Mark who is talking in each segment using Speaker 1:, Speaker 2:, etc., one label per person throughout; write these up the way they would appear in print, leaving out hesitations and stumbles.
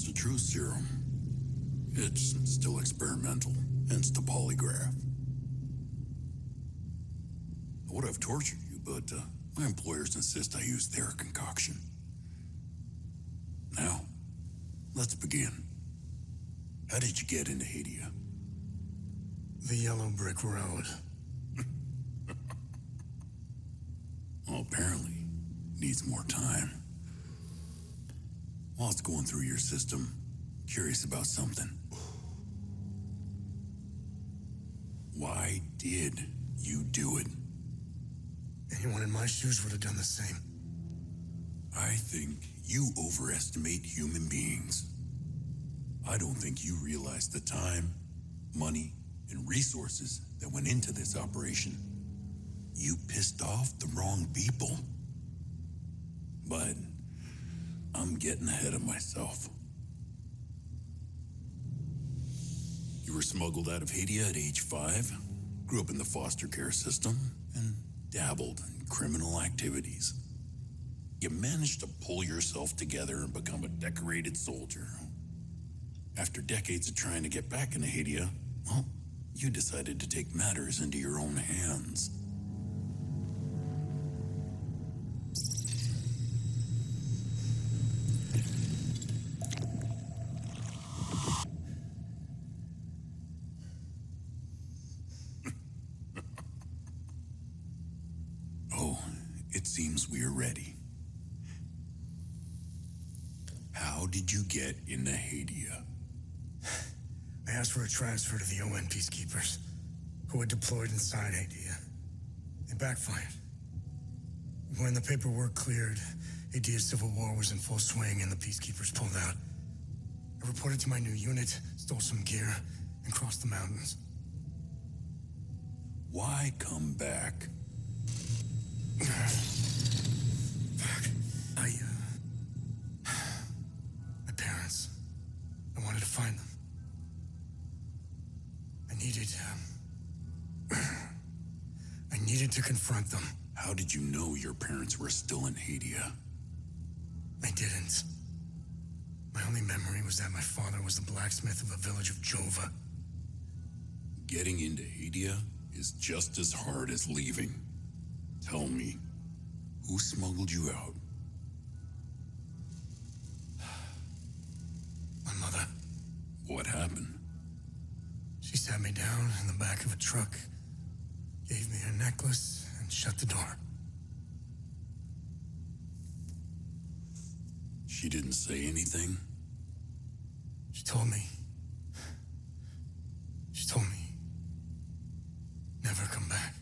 Speaker 1: the truth serum. It's still experimental, hence the polygraph. I would have tortured you, but my employers insist I use their concoction. Now, let's begin. How did you get into Hadia?
Speaker 2: The yellow brick road.
Speaker 1: Well, apparently, needs more time. While it's going through your system, curious about something. Why did you do it?
Speaker 2: Anyone in my shoes would have done the same.
Speaker 1: I think you overestimate human beings. I don't think you realize the time, money, and resources that went into this operation. You pissed off the wrong people. But I'm getting ahead of myself. You were smuggled out of Hadia at age 5, grew up in the foster care system, and dabbled in criminal activities. You managed to pull yourself together and become a decorated soldier. After decades of trying to get back into Hadia, well, you decided to take matters into your own hands. It seems we're ready. How did you get into Hadia?
Speaker 2: I asked for a transfer to the UN peacekeepers, who had deployed inside Hadia. It backfired. When the paperwork cleared, Hadia's civil war was in full swing and the peacekeepers pulled out. I reported to my new unit, stole some gear, and crossed the mountains.
Speaker 1: Why come back?
Speaker 2: My parents. I wanted to find them. I needed to confront them.
Speaker 1: How did you know your parents were still in Hadia?
Speaker 2: I didn't. My only memory was that my father was the blacksmith of a village of Jova.
Speaker 1: Getting into Hadia is just as hard as leaving. Tell me, who smuggled you out?
Speaker 2: My mother.
Speaker 1: What happened?
Speaker 2: She sat me down in the back of a truck, gave me a necklace, and shut the door.
Speaker 1: She didn't say anything?
Speaker 2: She told me, never come back.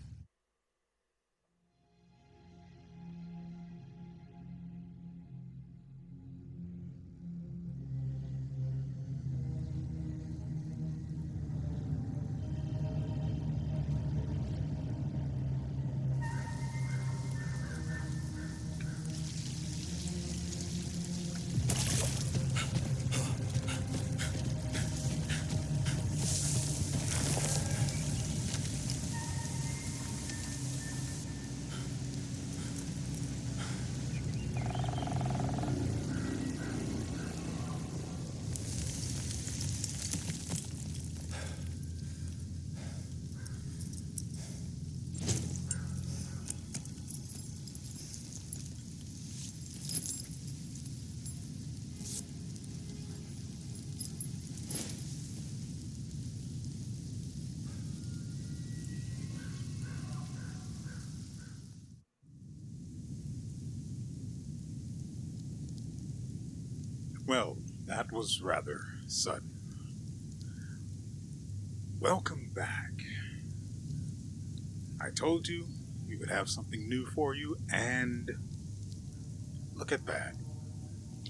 Speaker 3: Well, that was rather sudden. Welcome back. I told you we would have something new for you, and look at that.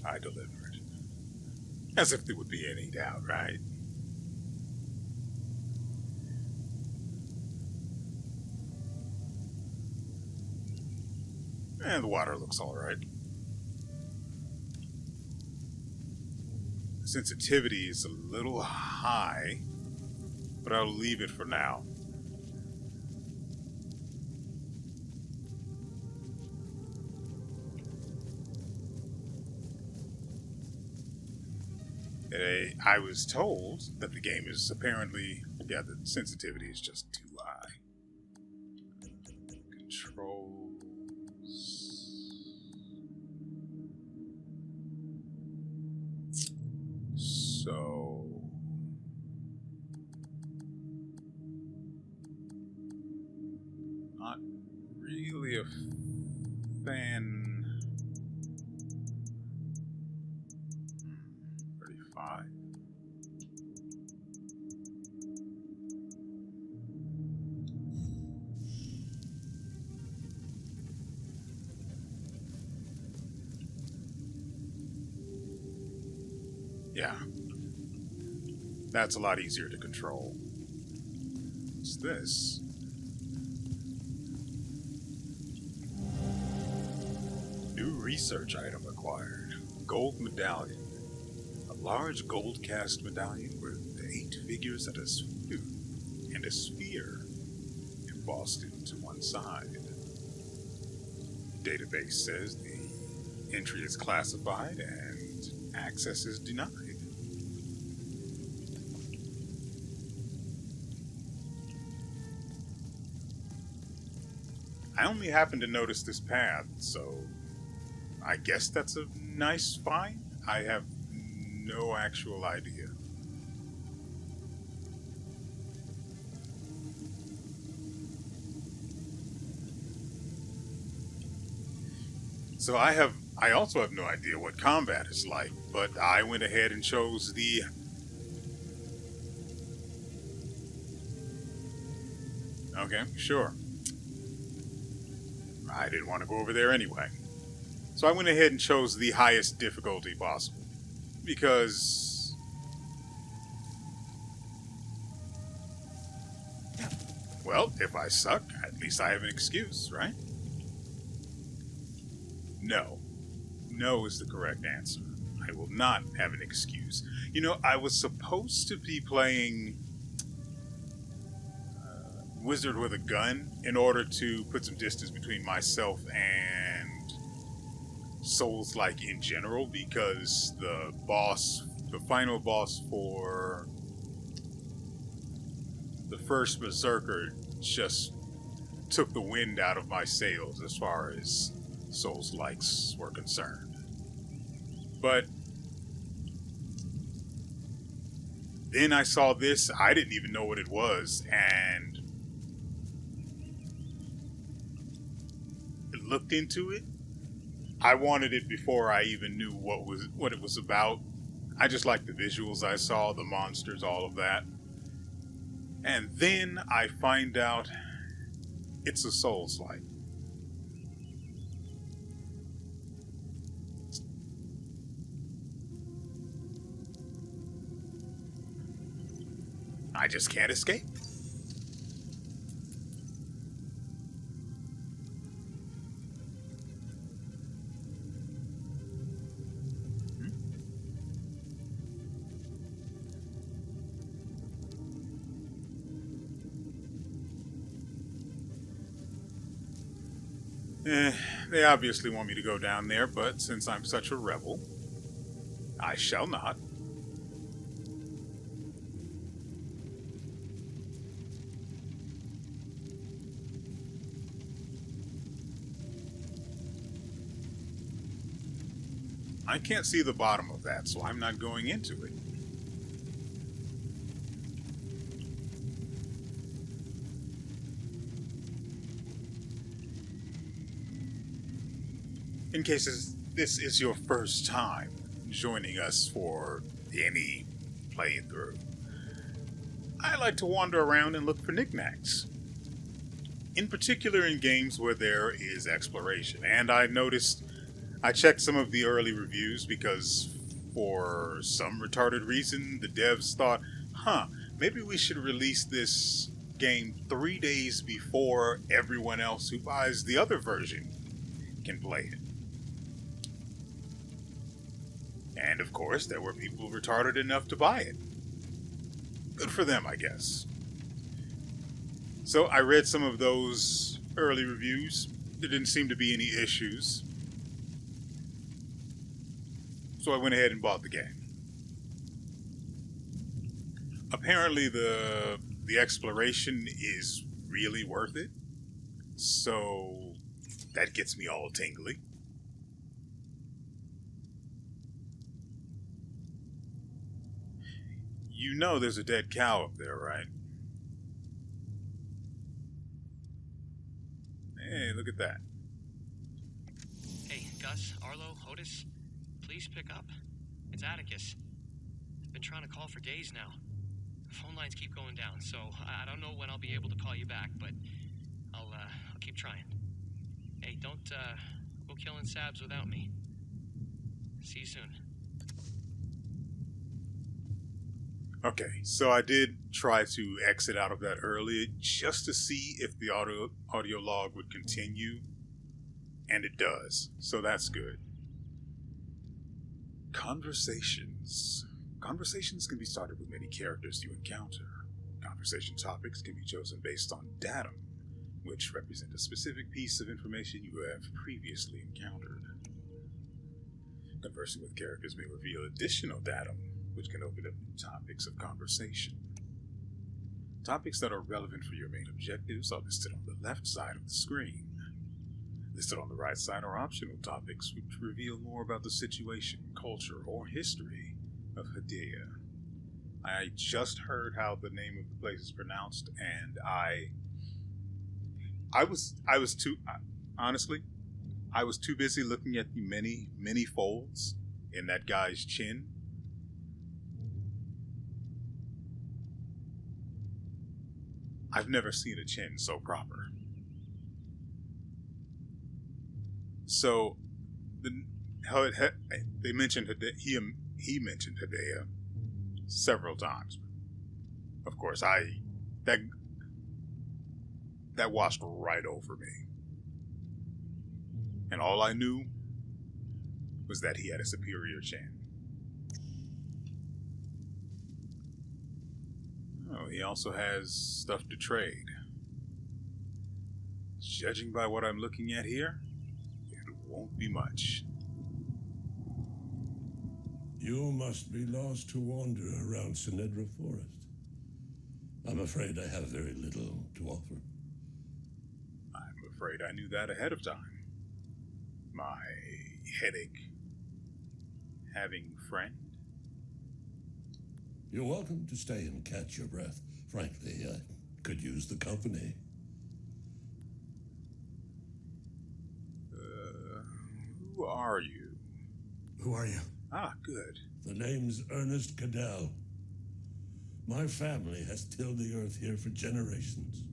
Speaker 3: I delivered. As if there would be any doubt, right? And the water looks alright. Sensitivity is a little high, but I'll leave it for now. I was told that the game is apparently, yeah, the sensitivity is just too high. Controls. So, not really a fan. 35. Yeah. That's a lot easier to control. What's this? New research item acquired. Gold medallion. A large gold cast medallion with 8 figures and a sphere embossed into one side. Database says the entry is classified and access is denied. I only happened to notice this path, so I guess that's a nice find. I have no actual idea. So I also have no idea what combat is like, but I went ahead and chose the Okay, sure. I didn't want to go over there anyway. So I went ahead and chose the highest difficulty possible. Because... well, if I suck, at least I have an excuse, right? No. No is the correct answer. I will not have an excuse. You know, I was supposed to be playing Wizard with a gun in order to put some distance between myself and Souls-like in general, because the final boss for the first Berserker just took the wind out of my sails as far as Souls-likes were concerned. But then I saw this, I didn't even know what it was, and looked into it. I wanted it before I even knew what it was about. I just liked the visuals I saw, the monsters, all of that. And then I find out it's a Souls-like. I just can't escape. They obviously want me to go down there, but since I'm such a rebel, I shall not. I can't see the bottom of that, so I'm not going into it. In case this is your first time joining us for any playthrough, I like to wander around and look for knickknacks. In particular in games where there is exploration. And I checked some of the early reviews because for some retarded reason, the devs thought, maybe we should release this game 3 days before everyone else who buys the other version can play it. And of course, there were people retarded enough to buy it. Good for them, I guess. So I read some of those early reviews. There didn't seem to be any issues. So I went ahead and bought the game. Apparently, the exploration is really worth it. So that gets me all tingly. You know there's a dead cow up there, right? Hey, look at that.
Speaker 4: Hey, Gus, Arlo, Otis, please pick up. It's Atticus. I've been trying to call for days now. Phone lines keep going down, so I don't know when I'll be able to call you back, but I'll keep trying. Hey, don't go killing Sabs without me. See you soon.
Speaker 3: Okay, so I did try to exit out of that earlier just to see if the audio log would continue, and it does. So that's good. Conversations. Conversations can be started with many characters you encounter. Conversation topics can be chosen based on datum, which represent a specific piece of information you have previously encountered. Conversing with characters may reveal additional datum, which can open up new topics of conversation. Topics that are relevant for your main objectives are listed on the left side of the screen. Listed on the right side are optional topics which reveal more about the situation, culture, or history of Hedea. I just heard how the name of the place is pronounced, and I was too honestly, I was too busy looking at the many folds in that guy's chin. I've never seen a chin so proper. So, they mentioned Hedea, he mentioned Hedea several times. Of course, that washed right over me, and all I knew was that he had a superior chin. Oh, he also has stuff to trade. Judging by what I'm looking at here, it won't be much.
Speaker 5: You must be lost to wander around Sinedra Forest. I'm afraid I have very little to offer.
Speaker 3: I'm afraid I knew that ahead of time. My headache having friend?
Speaker 5: You're welcome to stay and catch your breath. Frankly, I could use the company.
Speaker 3: Who are you?
Speaker 2: Who are you?
Speaker 3: Ah, good.
Speaker 5: The name's Ernest Cadell. My family has tilled the earth here for generations.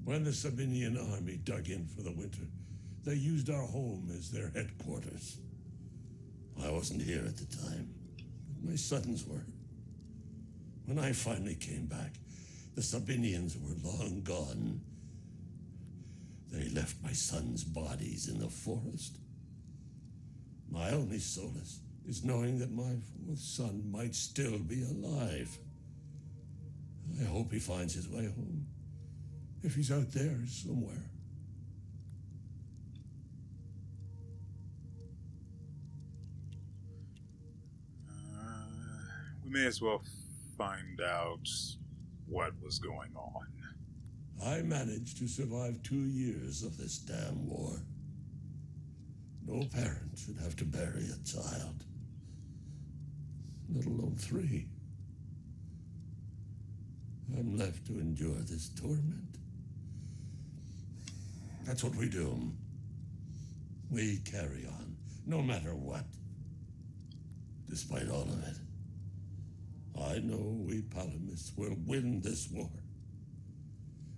Speaker 5: When the Sabinian army dug in for the winter, they used our home as their headquarters. I wasn't here at the time, but my sons were. When I finally came back, the Sabinians were long gone. They left my sons' bodies in the forest. My only solace is knowing that my fourth son might still be alive. I hope he finds his way home, if he's out there somewhere.
Speaker 3: We may as well find out what was going on.
Speaker 5: I managed to survive 2 years of this damn war. No parent should have to bury a child, let alone 3. I'm left to endure this torment. That's what we do. We carry on, no matter what. Despite all of it, I know we Palamists will win this war.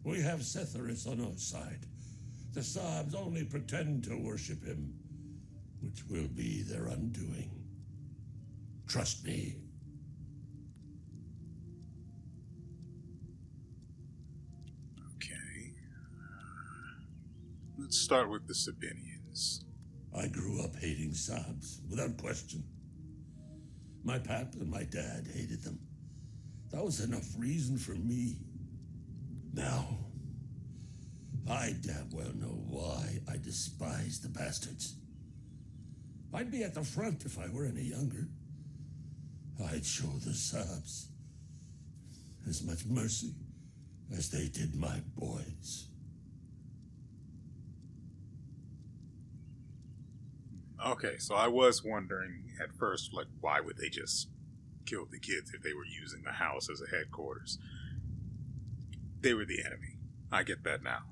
Speaker 5: We have Setharis on our side. The Sabs only pretend to worship him, which will be their undoing. Trust me.
Speaker 3: Okay. Let's start with the Sabinians.
Speaker 5: I grew up hating Sabs, without question. My pap and my dad hated them. That was enough reason for me. Now, I damn well know why I despise the bastards. I'd be at the front if I were any younger. I'd show the subs as much mercy as they did my boys.
Speaker 3: Okay, so I was wondering at first, like, why would they just kill the kids if they were using the house as a headquarters? They were the enemy. I get that now.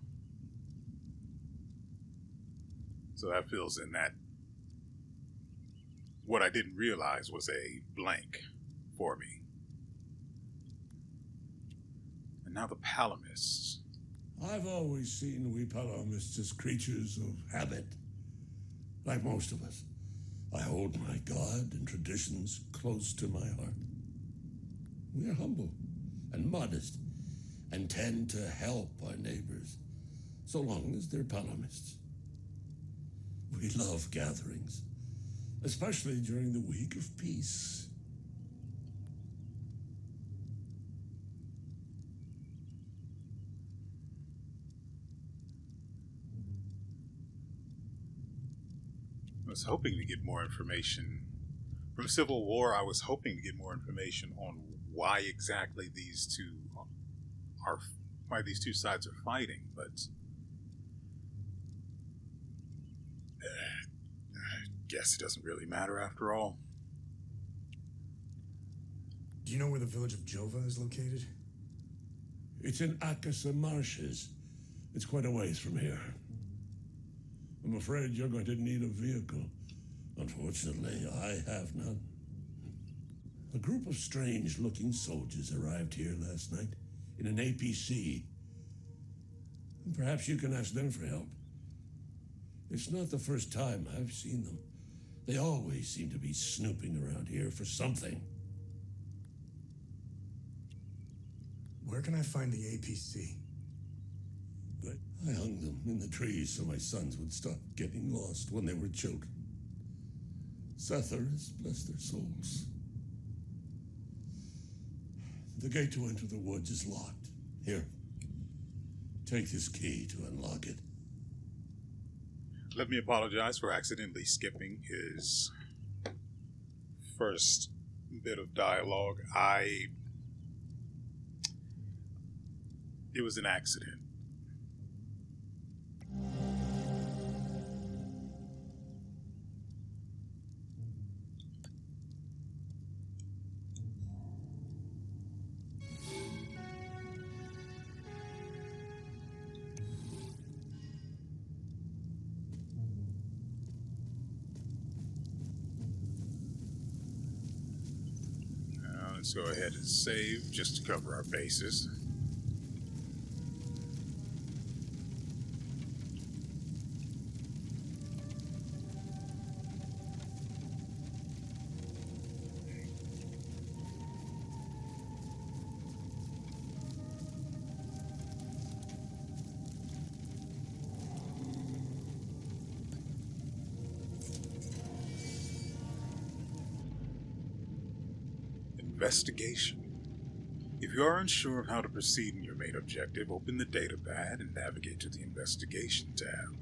Speaker 3: So that fills in that. What I didn't realize was a blank for me. And now the Palamists.
Speaker 5: I've always seen we Palamists as creatures of habit. Like most of us, I hold my God and traditions close to my heart. We are humble and modest and tend to help our neighbors, so long as they're Palamists. We love gatherings, especially during the week of peace.
Speaker 3: I was hoping to get more information from Civil War. I was hoping to get more information on why exactly these two sides are fighting, but I guess it doesn't really matter after all.
Speaker 2: Do you know where the village of Jova is located?
Speaker 5: It's in Akasa Marshes. It's quite a ways from here. I'm afraid you're going to need a vehicle. Unfortunately, I have none. A group of strange-looking soldiers arrived here last night in an APC. Perhaps you can ask them for help. It's not the first time I've seen them. They always seem to be snooping around here for something.
Speaker 2: Where can I find the APC?
Speaker 5: I hung them in the trees so my sons would stop getting lost when they were children. Setharus, bless their souls. The gate to enter the woods is locked. Here, take this key to unlock it.
Speaker 3: Let me apologize for accidentally skipping his first bit of dialogue. It was an accident. Let's go ahead and save just to cover our bases. Investigation. If you are unsure of how to proceed in your main objective, open the data pad and navigate to the Investigation tab.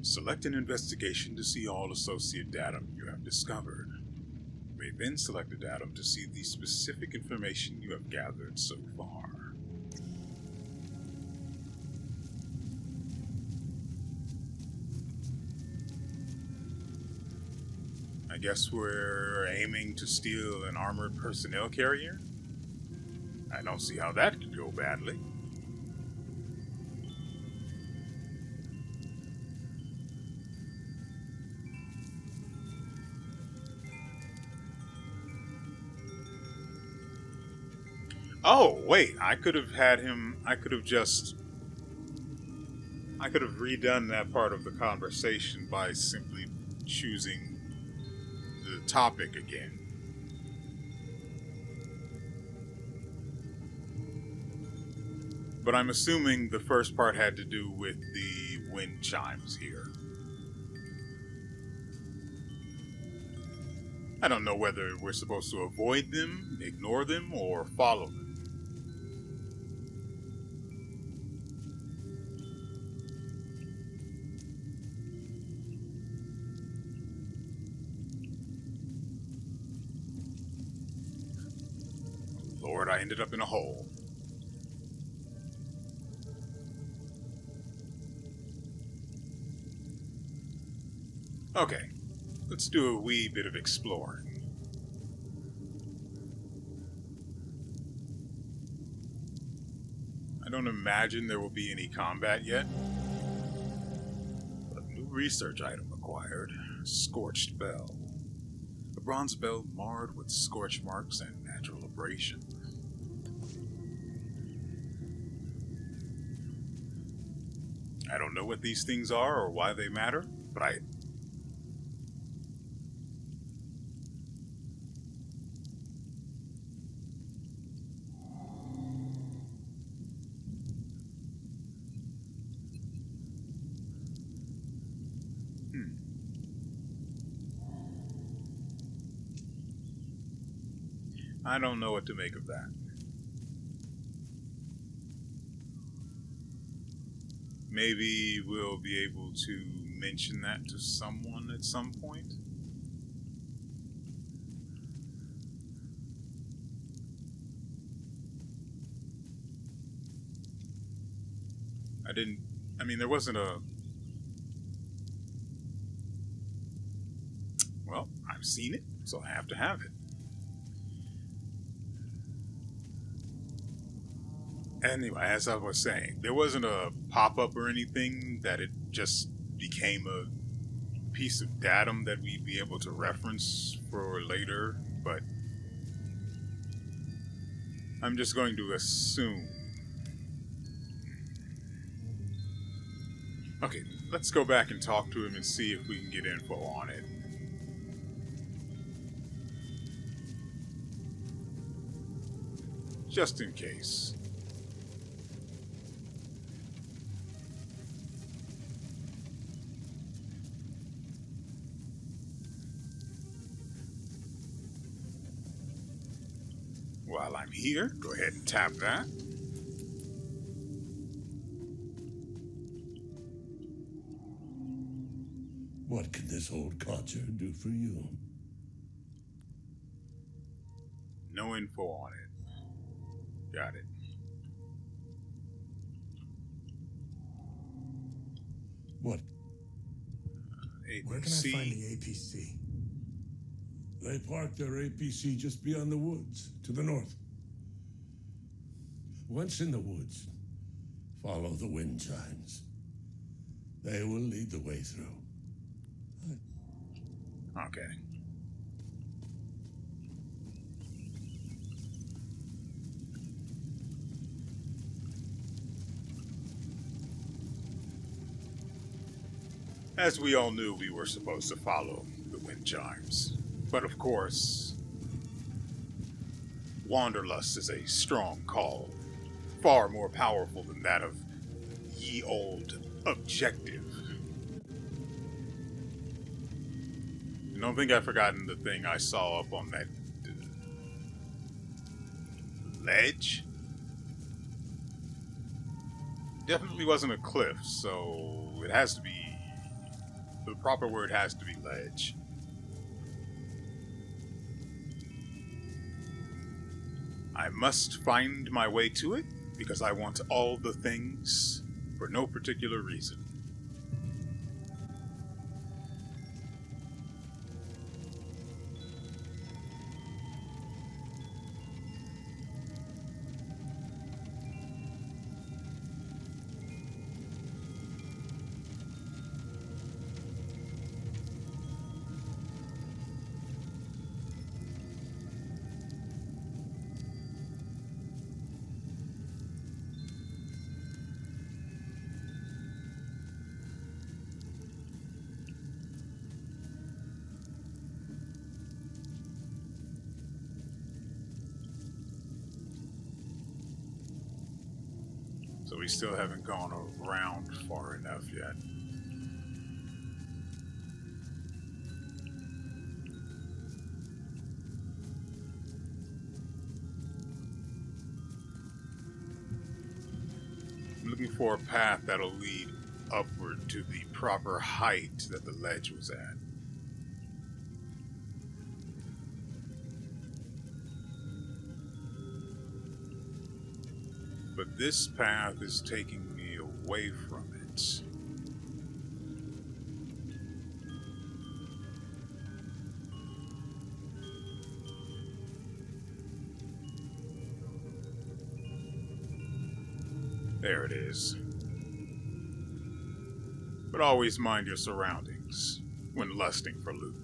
Speaker 3: Select an investigation to see all associate datum you have discovered. You may then select a datum to see the specific information you have gathered so far. I guess we're aiming to steal an armored personnel carrier? I don't see how that could go badly. Oh, wait, I could have redone that part of the conversation by simply choosing the topic again. But I'm assuming the first part had to do with the wind chimes here. I don't know whether we're supposed to avoid them, ignore them, or follow them. I ended up in a hole. Okay, let's do a wee bit of exploring. I don't imagine there will be any combat yet. A new research item acquired. Scorched bell. A bronze bell marred with scorch marks and natural abrasion. I don't know what these things are or why they matter, but I don't know what to make of that. Maybe we'll be able to mention that to someone at some point. There wasn't a... Well, I've seen it, so I have to have it. Anyway, as I was saying, there wasn't a pop-up or anything that it just became a piece of datum that we'd be able to reference for later, but I'm just going to assume. Okay, let's go back and talk to him and see if we can get info on it. Just in case. While I'm here, go ahead and tap that.
Speaker 5: What can this old codger do for you?
Speaker 3: No info on it. Got it.
Speaker 5: What?
Speaker 2: Where can I find the APC?
Speaker 5: They parked their APC just beyond the woods, to the north. Once in the woods, follow the wind chimes. They will lead the way through.
Speaker 3: Okay. As we all knew, we were supposed to follow the wind chimes. But of course, Wanderlust is a strong call, far more powerful than that of ye old objective. I don't think I've forgotten the thing I saw up on that ledge. Definitely wasn't a cliff, so it has to be... The proper word has to be ledge. I must find my way to it, because I want all the things for no particular reason. So we still haven't gone around far enough yet. I'm looking for a path that'll lead upward to the proper height that the ledge was at. This path is taking me away from it. There it is. But always mind your surroundings when lusting for loot.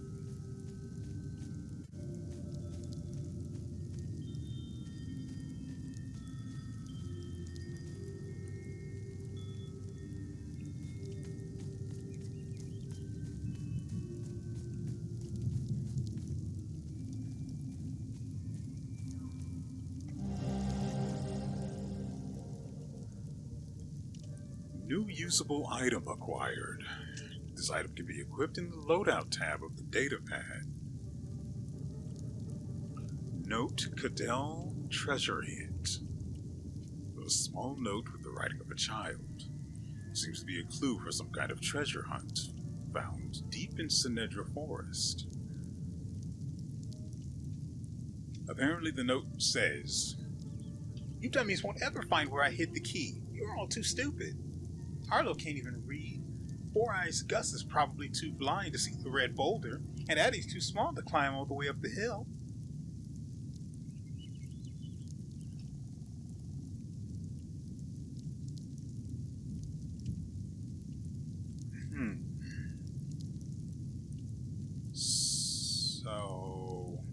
Speaker 3: New usable item acquired. This item can be equipped in the loadout tab of the data pad. Note Cadell Treasure Hint. A small note with the writing of a child. Seems to be a clue for some kind of treasure hunt found deep in Sinedra Forest. Apparently the note says, "You dummies won't ever find where I hid the key. You're all too stupid. Arlo can't even read. Four Eyes Gus is probably too blind to see the red boulder, and Addie's too small to climb all the way up the hill." So,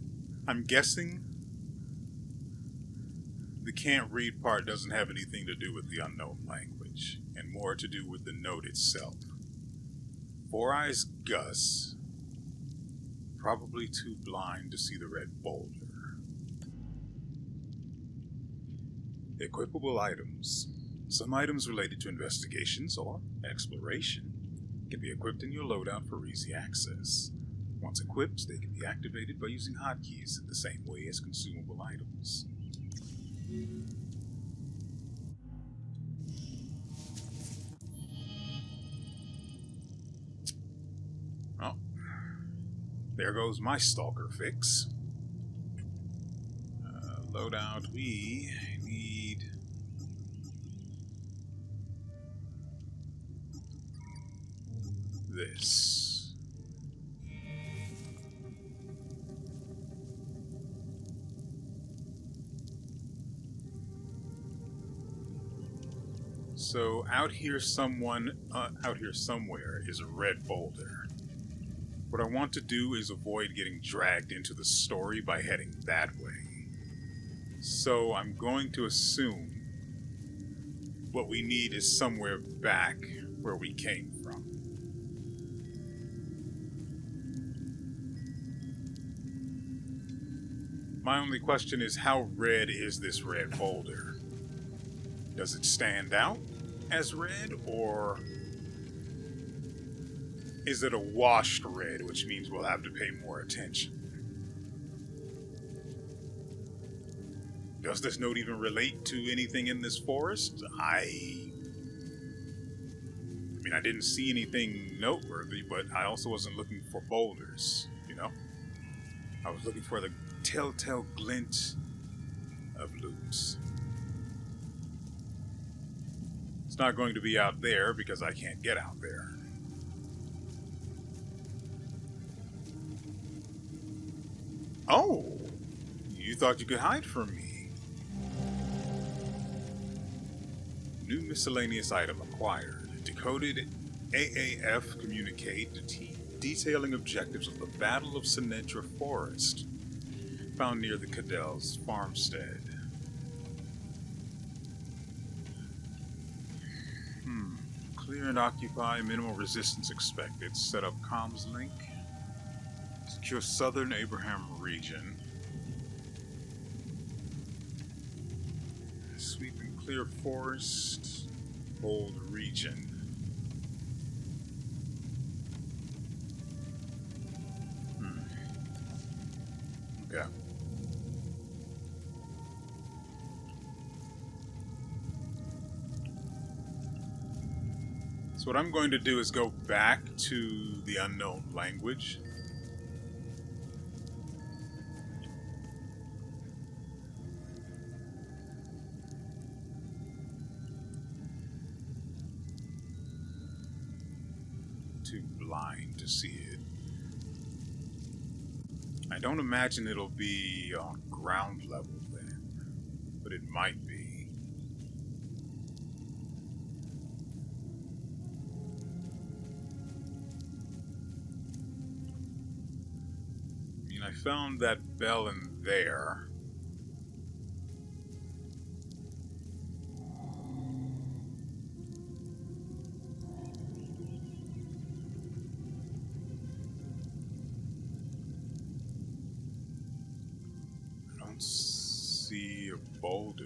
Speaker 3: I'm guessing the can't read part doesn't have anything to do with the unknown language, and more to do with the note itself. Four Eyes Gus, probably too blind to see the red boulder. Equipable items. Some items related to investigations or exploration can be equipped in your loadout for easy access. Once equipped, they can be activated by using hotkeys in the same way as consumable items. Oh, there goes my stalker fix. Loadout, we need this. So out here somewhere is a red boulder. What I want to do is avoid getting dragged into the story by heading that way. So I'm going to assume what we need is somewhere back where we came from. My only question is, how red is this red boulder? Does it stand out as red, or is it a washed red, which means we'll have to pay more attention? Does this note even relate to anything in this forest? I mean, I didn't see anything noteworthy, but I also wasn't looking for boulders, you know? I was looking for the telltale glint of loot. It's not going to be out there because I can't get out there. Oh, you thought you could hide from me. New miscellaneous item acquired. Decoded AAF communicate detailing objectives of the Battle of Sinedra Forest, found near the Cadell's farmstead. Clear and occupy, minimal resistance expected. Set up comms link. Secure southern Abraham region. Sweep and clear forest. Hold region. Okay. So what I'm going to do is go back to the unknown language. too blind to see it. I don't imagine it'll be on ground level then, but it might be. I mean, I found that bell in there. I don't see a boulder.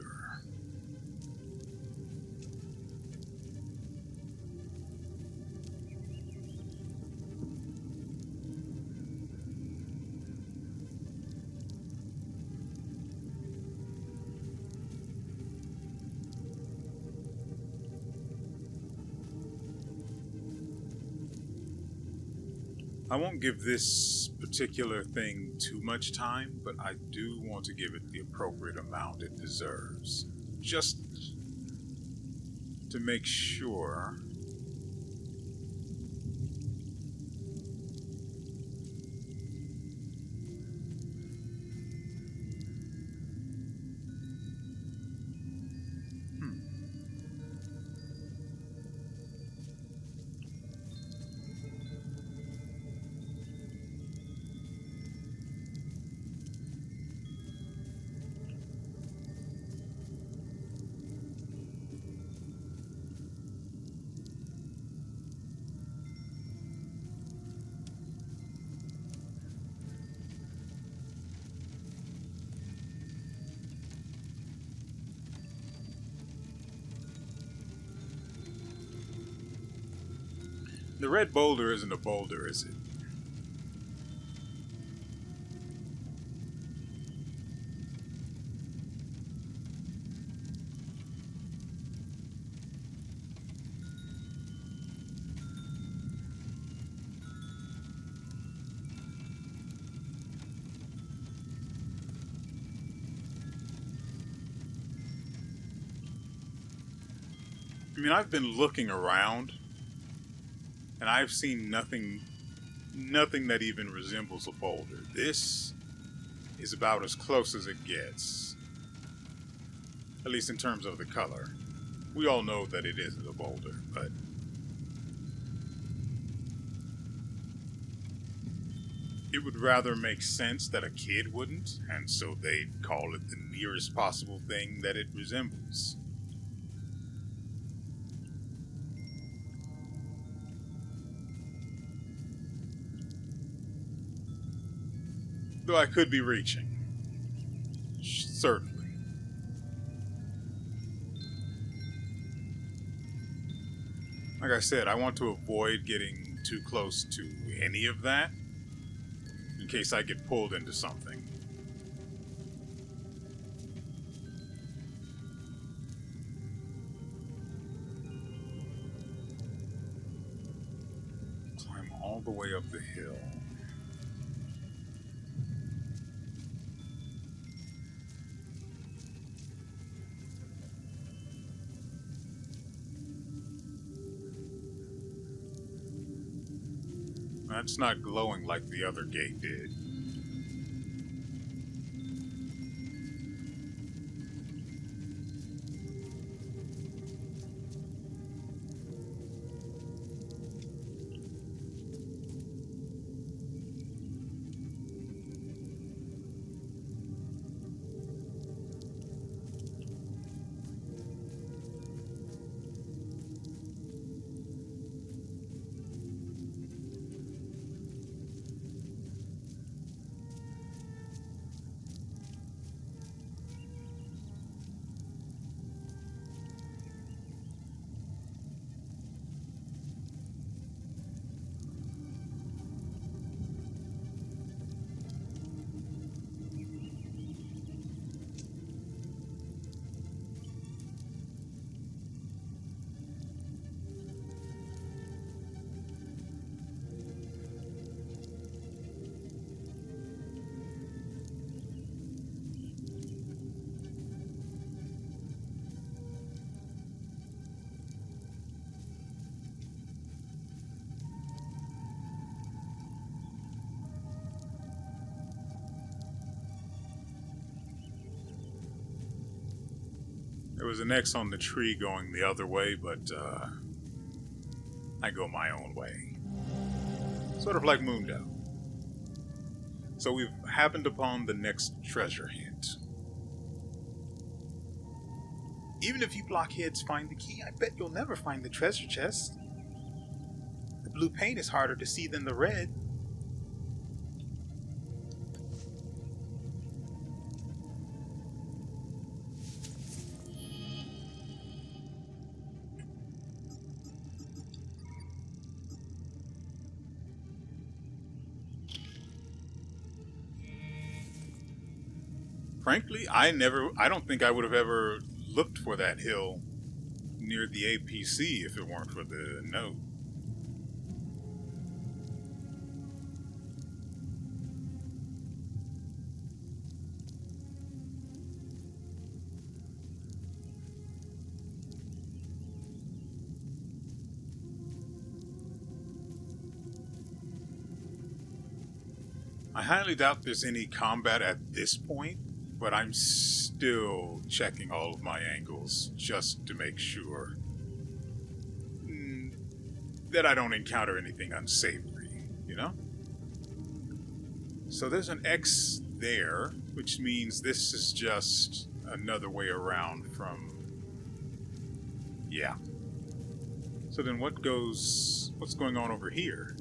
Speaker 3: I won't give this particular thing too much time, but I do want to give it the appropriate amount it deserves. Just to make sure. The red boulder isn't a boulder, is it? I mean, I've been looking around, and I've seen nothing that even resembles a boulder. This is about as close as it gets, at least in terms of the color. We all know that it isn't a boulder, but it would rather make sense that a kid wouldn't, and so they'd call it the nearest possible thing that it resembles. Though I could be reaching. Certainly. Like I said, I want to avoid getting too close to any of that in case I get pulled into something. Climb all the way up the hill. That's not glowing like the other gate did. There was an X on the tree going the other way, but I go my own way. Sort of like Mundo. So we've happened upon the next treasure hint. Even if you blockheads find the key, I bet you'll never find the treasure chest. The blue paint is harder to see than the red. Frankly, I don't think I would have ever looked for that hill near the APC if it weren't for the note. I highly doubt there's any combat at this point, but I'm still checking all of my angles just to make sure that I don't encounter anything unsavory, you know? So there's an X there, which means this is just another way around from... Yeah. So then what's going on over here?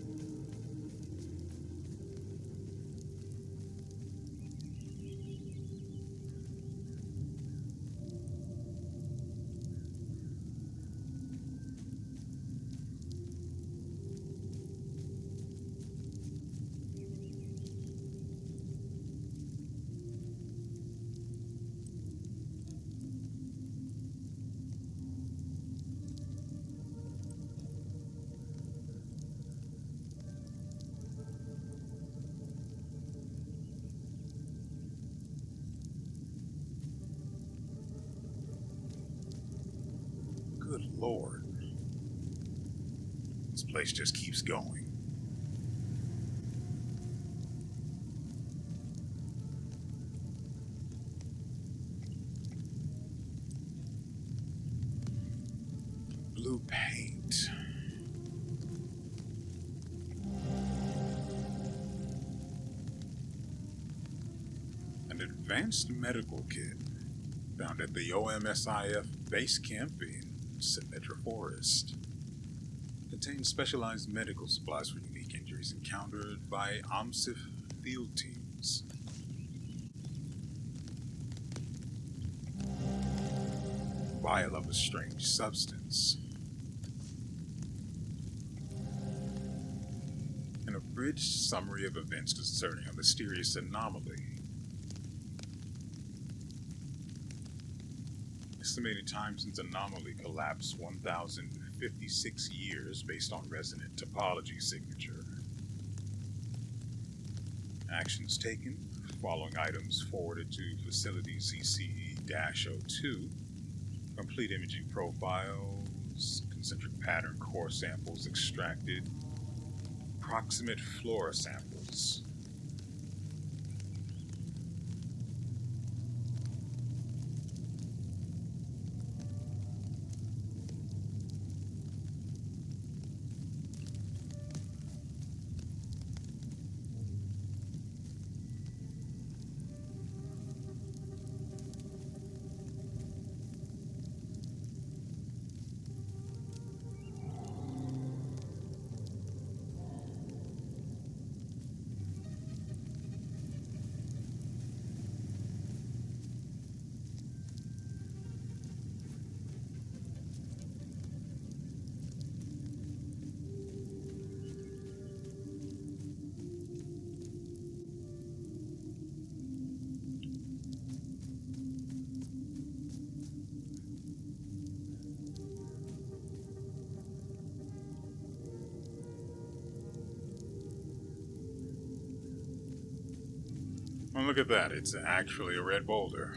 Speaker 3: Good Lord. This place just keeps going. Blue paint. An advanced medical kit found at the OMSIF base camp in Symmetra Forest. Contains specialized medical supplies for unique injuries encountered by OMSIF field teams. Vial of a strange substance. An abridged summary of events concerning a mysterious anomaly. Estimated time since anomaly collapse 1,056 years based on resonant topology signature. Actions taken, following items forwarded to facility CCE-02. Complete imaging profiles, concentric pattern core samples extracted, proximate flora samples. Oh, look at that. It's actually a red boulder.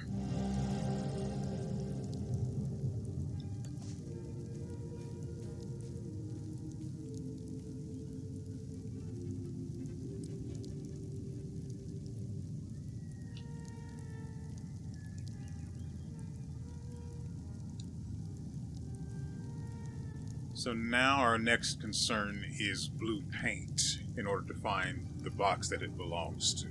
Speaker 3: So now our next concern is blue paint in order to find the box that it belongs to.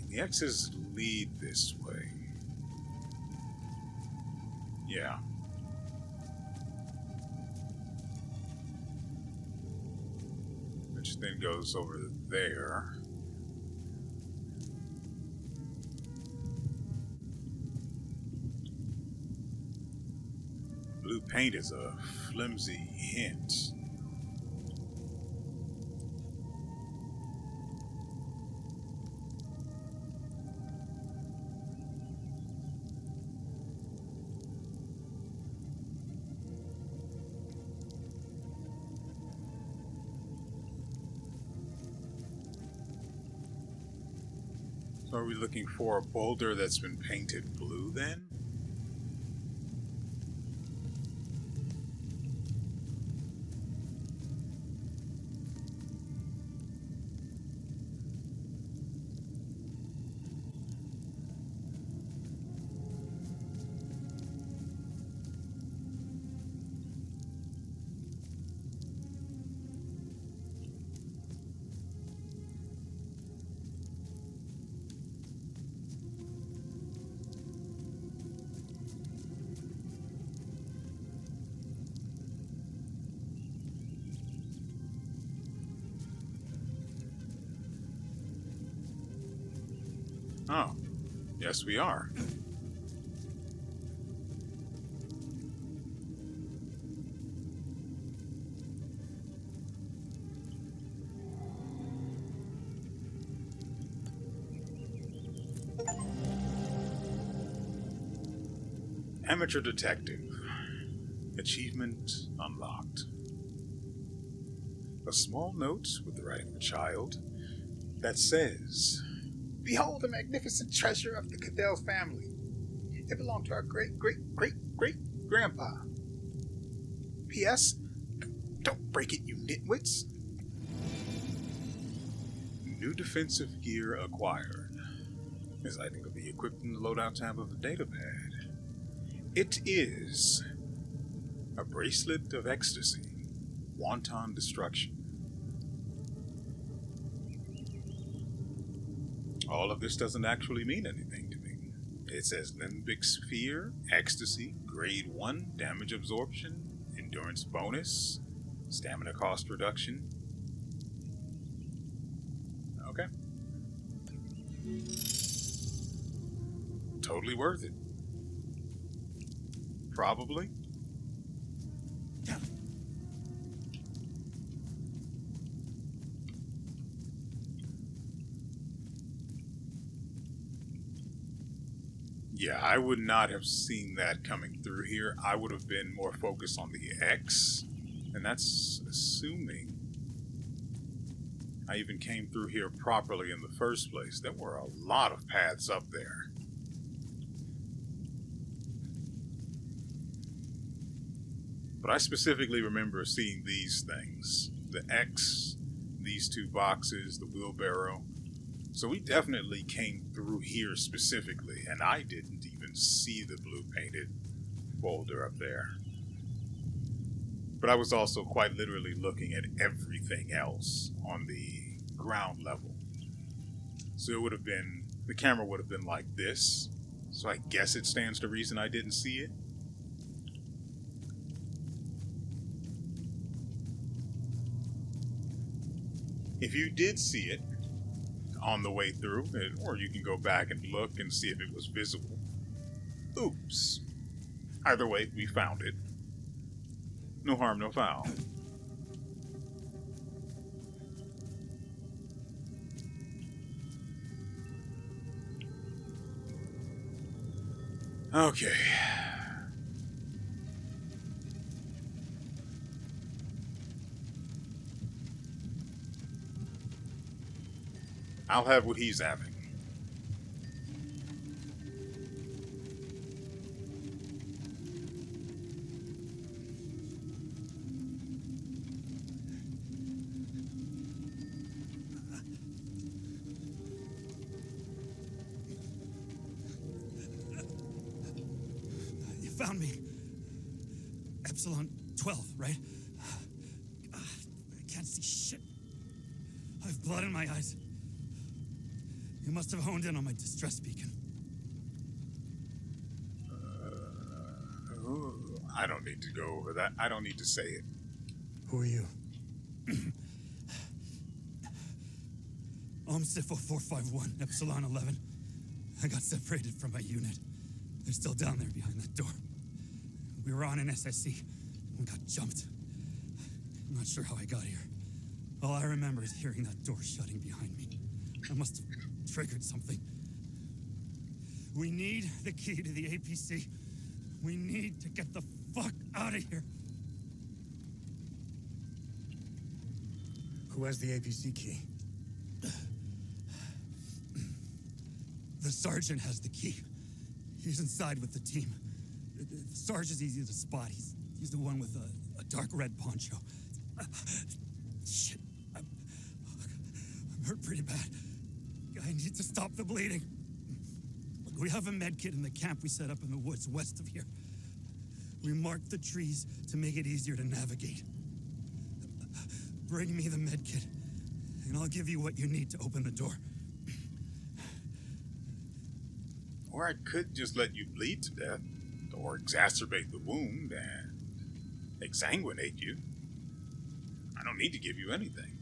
Speaker 3: The X's lead this way. Yeah. Which then goes over there. Blue paint is a flimsy hint. So are we looking for a boulder that's been painted blue then? Oh, yes we are. Amateur detective. Achievement unlocked. A small note with the writing of a child that says, "Behold the magnificent treasure of the Cadell family. It belonged to our great-great-great-great-grandpa. P.S. Don't break it, you nitwits. New defensive gear acquired. This item will be equipped in the loadout tab of the datapad. It is a bracelet of ecstasy. Wanton destruction. All of this doesn't actually mean anything to me. It says limbic sphere, ecstasy, grade 1, damage absorption, endurance bonus, stamina cost reduction. Okay. Totally worth it. Probably. Yeah, I would not have seen that coming through here. I would have been more focused on the X, and that's assuming I even came through here properly in the first place. There were a lot of paths up there. But I specifically remember seeing these things. The X, these two boxes, the wheelbarrow. So we definitely came through here specifically, and I didn't even see the blue painted boulder up there. But I was also quite literally looking at everything else on the ground level. So it would have been, the camera would have been like this. So I guess it stands to reason I didn't see it. If you did see it on the way through, or you can go back and look and see if it was visible. Oops. Either way, we found it. No harm, no foul. Okay. I'll have what he's having.
Speaker 6: You found me. Epsilon 12, right? I can't see shit. I have blood in my eyes. You must have honed in on my distress beacon.
Speaker 3: I don't need to go over that. I don't need to say it.
Speaker 2: Who are you?
Speaker 6: Sifo 451, Epsilon 11. I got separated from my unit. They're still down there behind that door. We were on an SSC and got jumped. I'm not sure how I got here. All I remember is hearing that door shutting behind me. I must have triggered something. We need the key to the APC. We need to get the fuck out of here.
Speaker 2: Who has the APC key?
Speaker 6: The sergeant has the key. He's inside with the team. The sergeant's easy to spot. He's the one with a dark red poncho. Shit. I'm hurt pretty bad. I need to stop the bleeding. We have a med kit in the camp we set up in the woods west of here. We marked the trees to make it easier to navigate. Bring me the med kit, and I'll give you what you need to open the door.
Speaker 3: Or I could just let you bleed to death, or exacerbate the wound and exsanguinate you. I don't need to give you anything.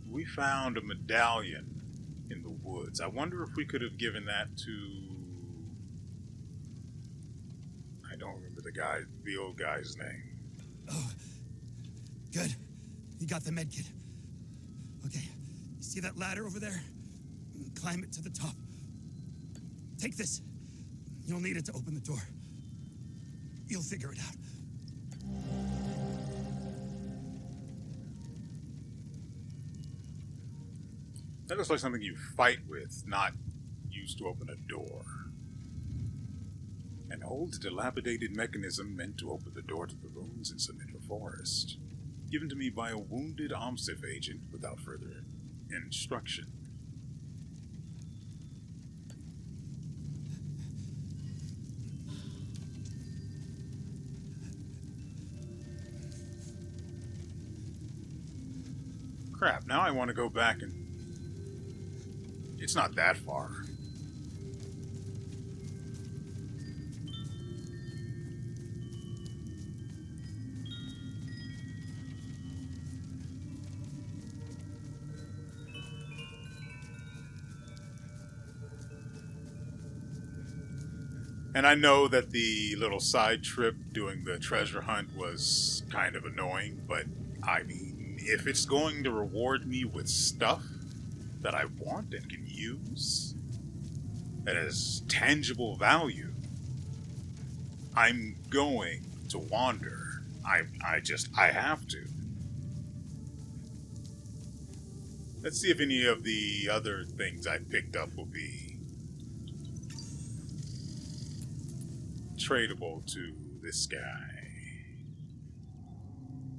Speaker 3: We found a medallion in the woods. I wonder if we could have given that to... I don't remember the old guy's name.
Speaker 6: Oh, good. You got the med kit. Okay, you see that ladder over there? Climb it to the top. Take this. You'll need it to open the door. You'll figure it out.
Speaker 3: That looks like something you fight with, not used to open a door. An old, dilapidated mechanism meant to open the door to the ruins in Sumitra Forest. Given to me by a wounded OMSIF agent without further instruction. Crap, now I want to go back and... It's not that far. And I know that the little side trip doing the treasure hunt was kind of annoying, but I mean, if it's going to reward me with stuff that I want and can use, that has tangible value, I'm going to wander. I have to. Let's see if any of the other things I picked up will be tradable to this guy.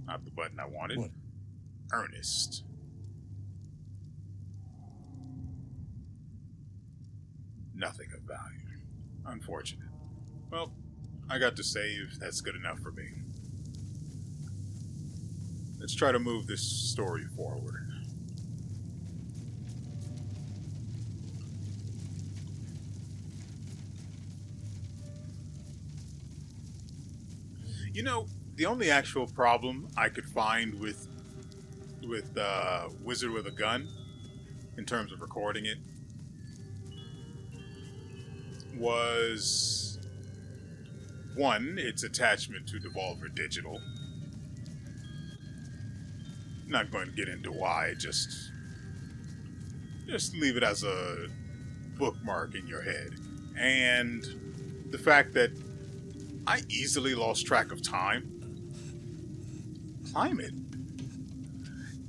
Speaker 3: Not the button I wanted.
Speaker 5: What?
Speaker 3: Ernest. Nothing of value. Unfortunate. Well, I got to save. That's good enough for me. Let's try to move this story forward. You know, the only actual problem I could find with Wizard with a Gun, in terms of recording it, was one, its attachment to Devolver Digital, not going to get into why. Just leave it as a bookmark in your head. And the fact that I easily lost track of time. Climate.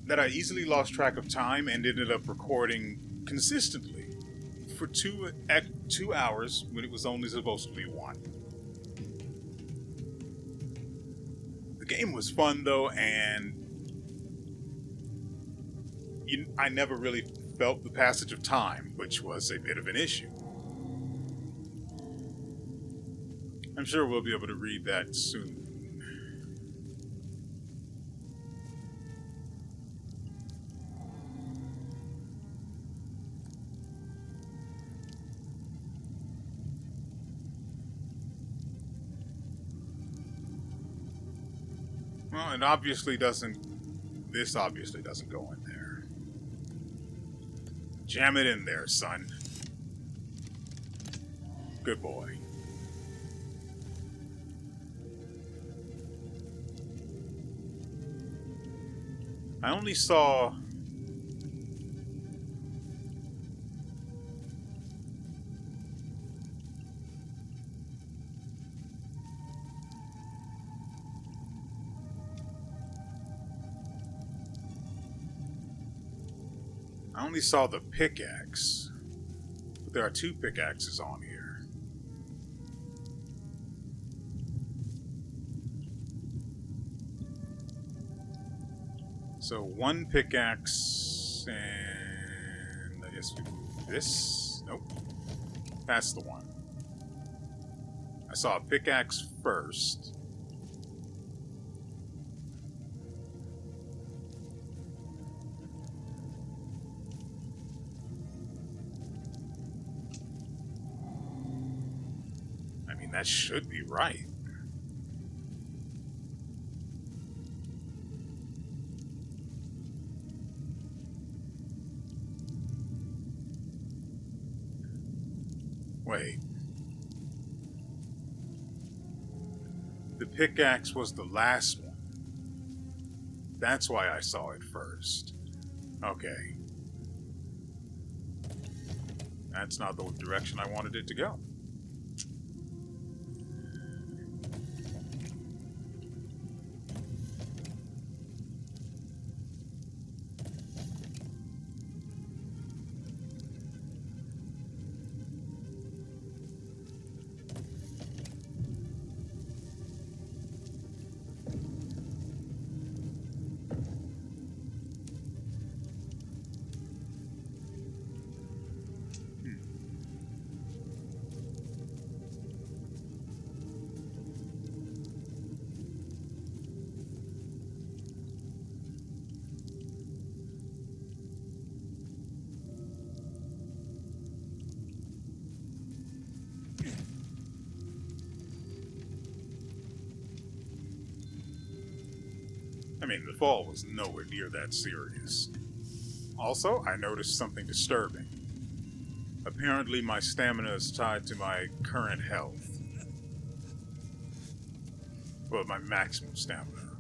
Speaker 3: That I easily lost track of time and ended up recording consistently for 2 hours when it was only supposed to be 1. The game was fun though, and I never really felt the passage of time, which was a bit of an issue. I'm sure we'll be able to read that soon. Well, it obviously doesn't. This obviously doesn't go in there. Jam it in there, son. Good boy. I only saw... I only saw the pickaxe. But there are 2 pickaxes on here. So 1 pickaxe, and I guess we move this. Nope. That's the one. I saw a pickaxe first. I mean, that should be right. Wait. The pickaxe was the last one. That's why I saw it first. Okay. That's not the direction I wanted it to go. I mean, the fall was nowhere near that serious. Also, I noticed something disturbing. Apparently, my stamina is tied to my current health. Well, my maximum stamina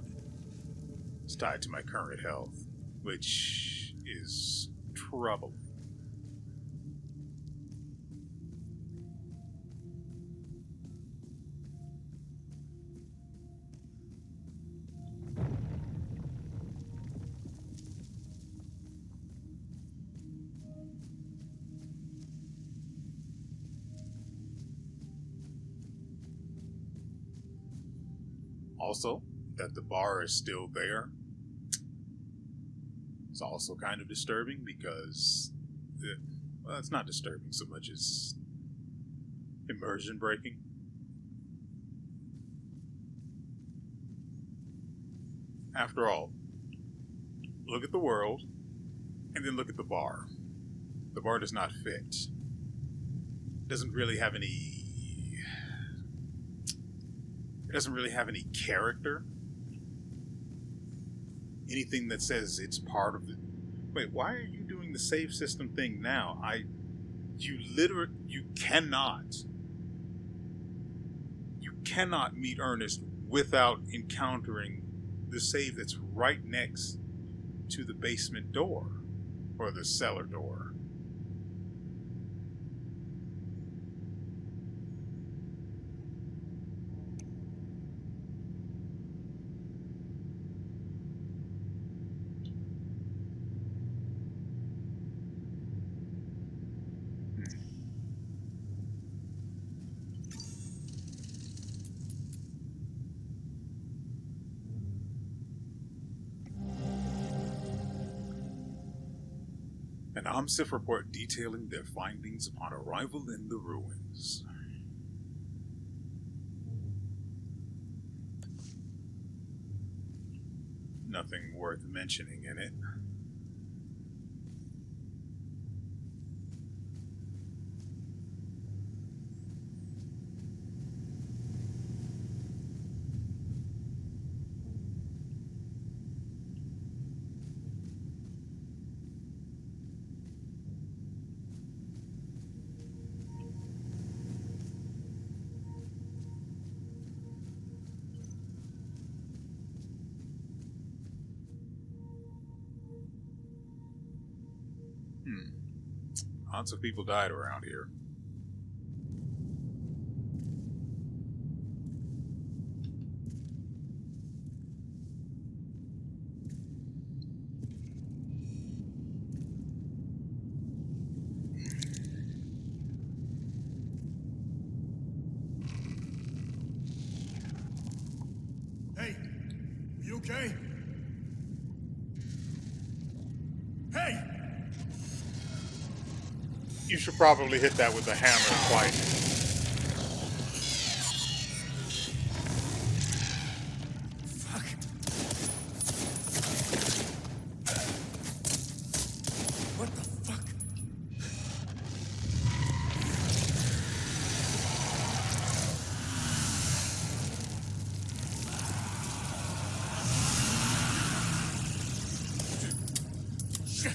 Speaker 3: is tied to my current health, which is troubling. Also, that the bar is still there. It's also kind of disturbing because, well, it's not disturbing so much as immersion breaking. After all, look at the world and then look at the bar. The bar does not fit. It doesn't really have any character. Anything that says it's part of the... Wait, why are you doing the save system thing now? You cannot meet Ernest without encountering the save that's right next to the basement door or the cellar door. An OMSIF report detailing their findings upon arrival in the ruins. Nothing worth mentioning in it. Lots of people died around here.
Speaker 2: Hey, you okay? Hey!
Speaker 3: You should probably hit that with a hammer twice.
Speaker 2: Fuck. What the fuck? Shit!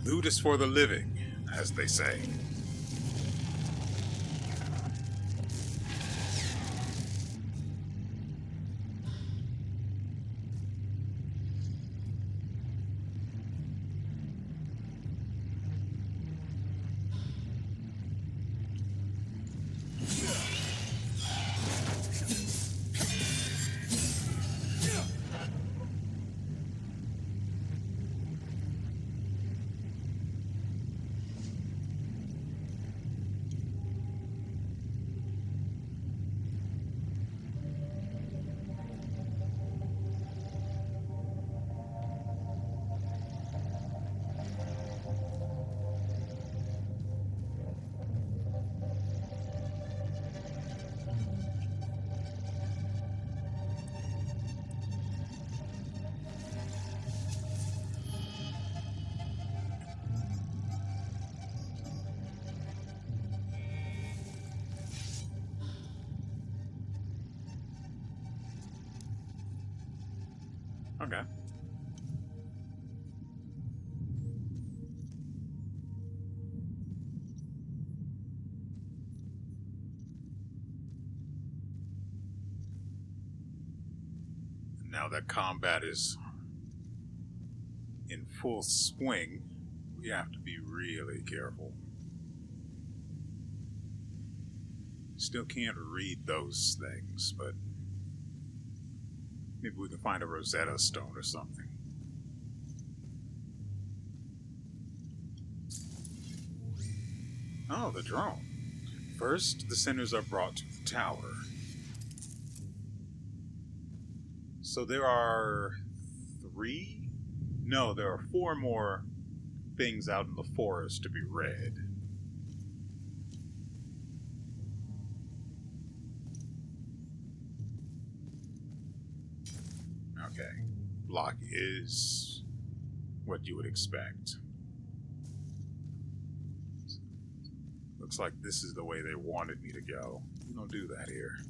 Speaker 3: Loot is for the living, as they say. Okay. Now that combat is in full swing, we have to be really careful. Still can't read those things, but maybe we can find a Rosetta Stone or something. Oh, the drone. First, the sinners are brought to the tower. So there are 3? No, there are 4 more things out in the forest to be read. Okay. Block is what you would expect. Looks like this is the way they wanted me to go. We don't do that here.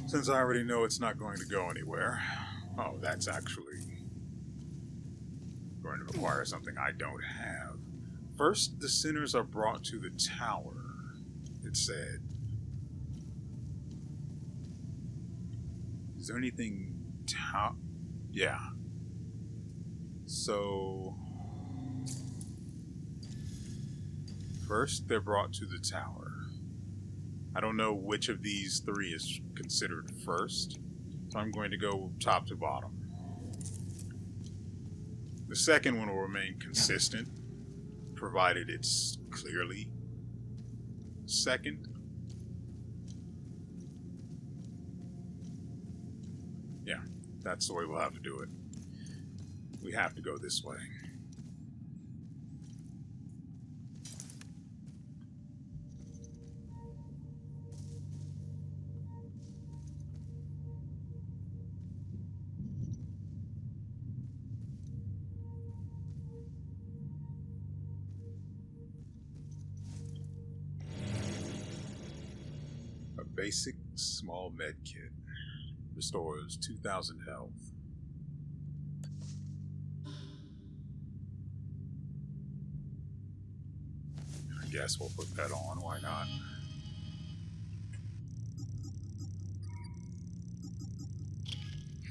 Speaker 3: Since I already know it's not going to go anywhere. Oh, that's actually going to require something I don't have. First, the sinners are brought to the tower, it said. Is there anything yeah. So first they're brought to the tower. I don't know which of these 3 is considered first, so I'm going to go top to bottom. The second one will remain consistent, provided it's clearly second. Yeah, that's the way we'll have to do it. We have to go this way. A basic small med kit restores 2,000 health. I guess we'll put that on, why not?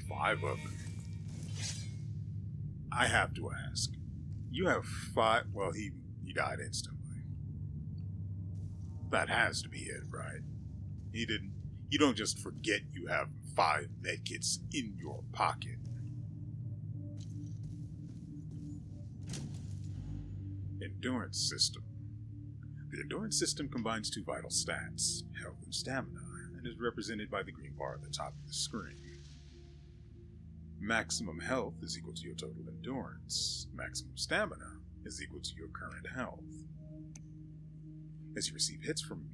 Speaker 3: Five of them. I have to ask. You have 5... Well, he died instantly. That has to be it, right? He didn't... You don't just forget you have 5 medkits in your pocket. Endurance system. The endurance system combines 2 vital stats, health and stamina, and is represented by the green bar at the top of the screen. Maximum health is equal to your total endurance. Maximum stamina is equal to your current health. As you receive hits from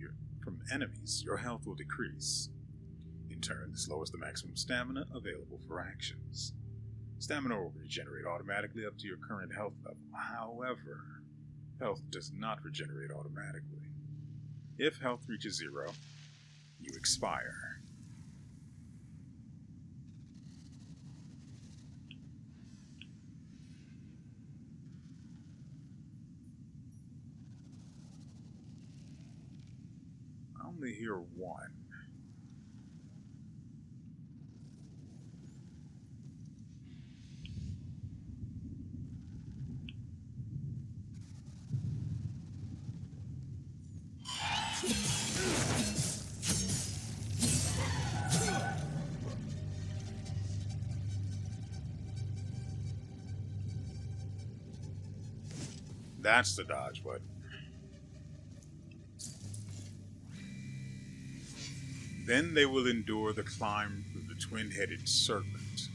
Speaker 3: enemies, your health will decrease. In turn, this lowers the maximum stamina available for actions. Stamina will regenerate automatically up to your current health level. However, health does not regenerate automatically. If health reaches 0, you expire. I only hear 1. That's the dodge button. Then they will endure the climb through the twin-headed serpent.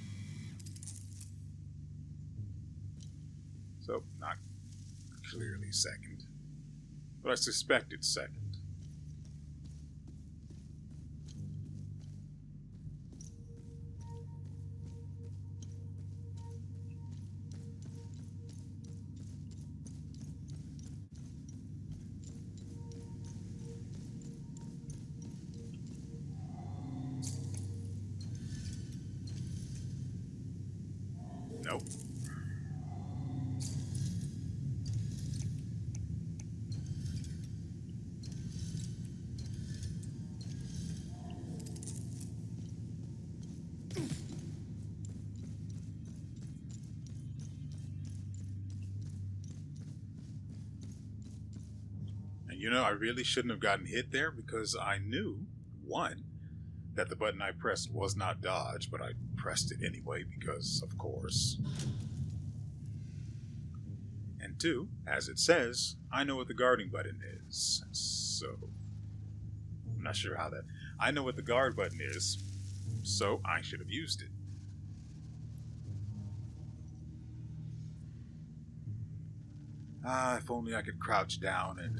Speaker 3: So, not clearly second, but I suspect it's second. you know, I really shouldn't have gotten hit there because I knew, one, that the button I pressed was not dodge, but I pressed it anyway because, of course. And two, as it says, I know what the guarding button is. So, I'm not sure how that... I know what the guard button is, so I should have used it. Ah, if only I could crouch down and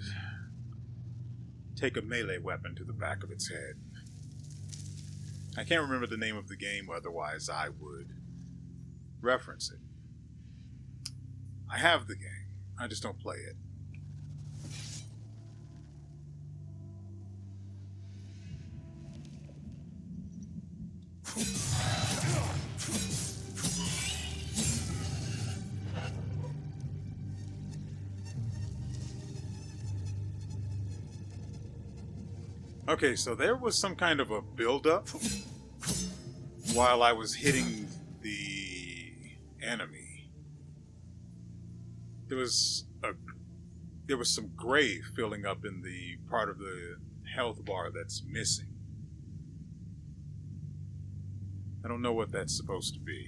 Speaker 3: take a melee weapon to the back of its head. I can't remember the name of the game, otherwise I would reference it. I have the game, I just don't play it. Okay, so there was some kind of a build-up while I was hitting the enemy. There was some gray filling up in the part of the health bar that's missing. I don't know what that's supposed to be.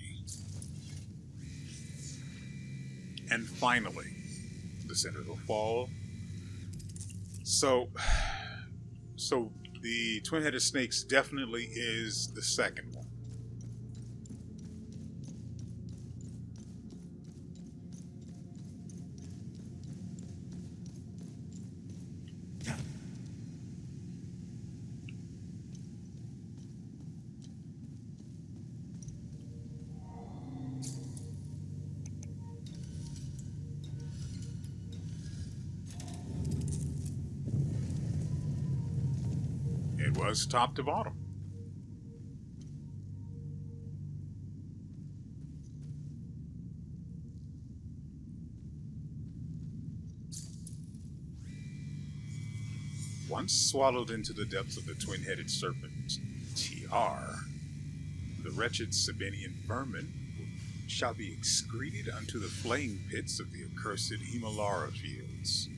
Speaker 3: And finally, the center will fall. So the twin-headed snakes definitely is the second one. It was top to bottom. Once swallowed into the depths of the twin-headed serpent TR, the wretched Sabinian vermin shall be excreted unto the flame pits of the accursed Himalara fields.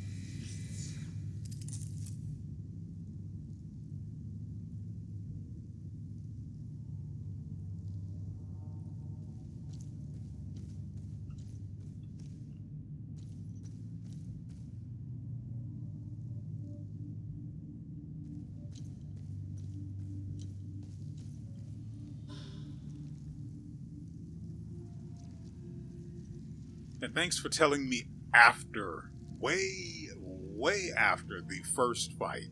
Speaker 3: And thanks for telling me after, way after the first fight.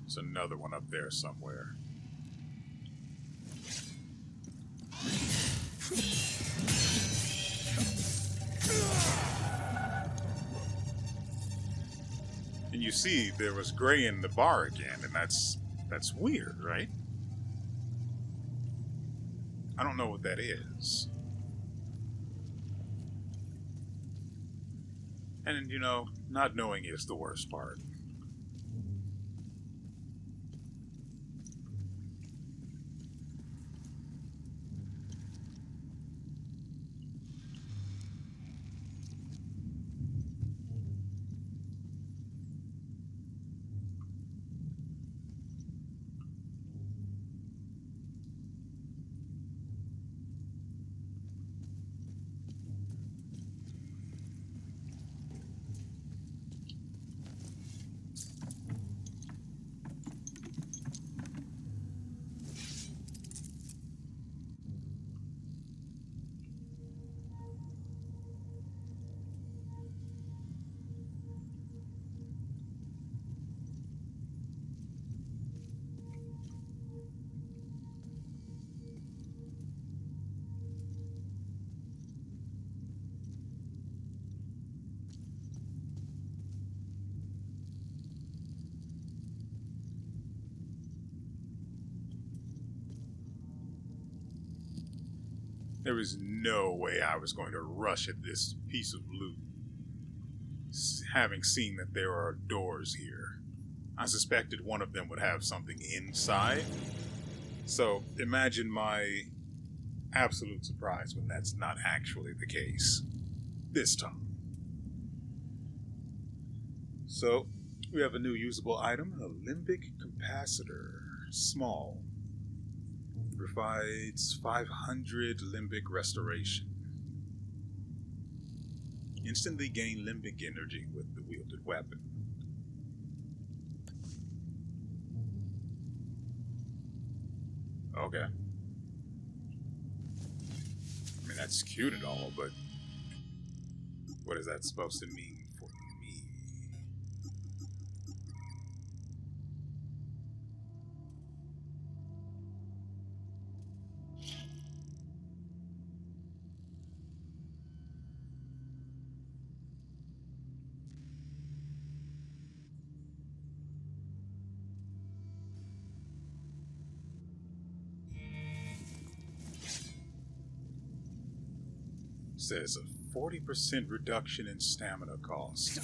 Speaker 3: There's another one up there somewhere. And you see there was gray in the bar again, and that's weird, right? I don't know what that is. And, you know, not knowing is the worst part. There was no way I was going to rush at this piece of loot having seen that there are doors here. I suspected one of them would have something inside. So imagine my absolute surprise when that's not actually the case. This time. So, we have a new usable item, a limbic capacitor. Small. Provides 500 limbic restoration. Instantly gain limbic energy with the wielded weapon. Okay. I mean, that's cute and all, but what is that supposed to mean for me? Says a 40% reduction in stamina cost.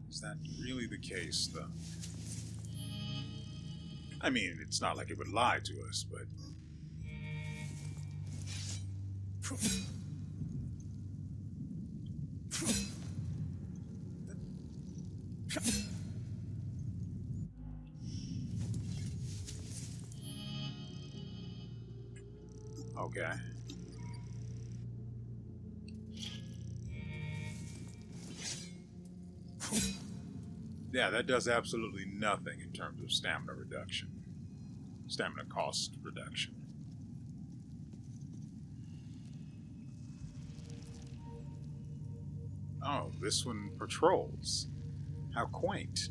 Speaker 3: Is that really the case, though? I mean, it's not like it would lie to us, but... Okay. Yeah, that does absolutely nothing in terms of stamina reduction. Stamina cost reduction. Oh, this one patrols. How quaint.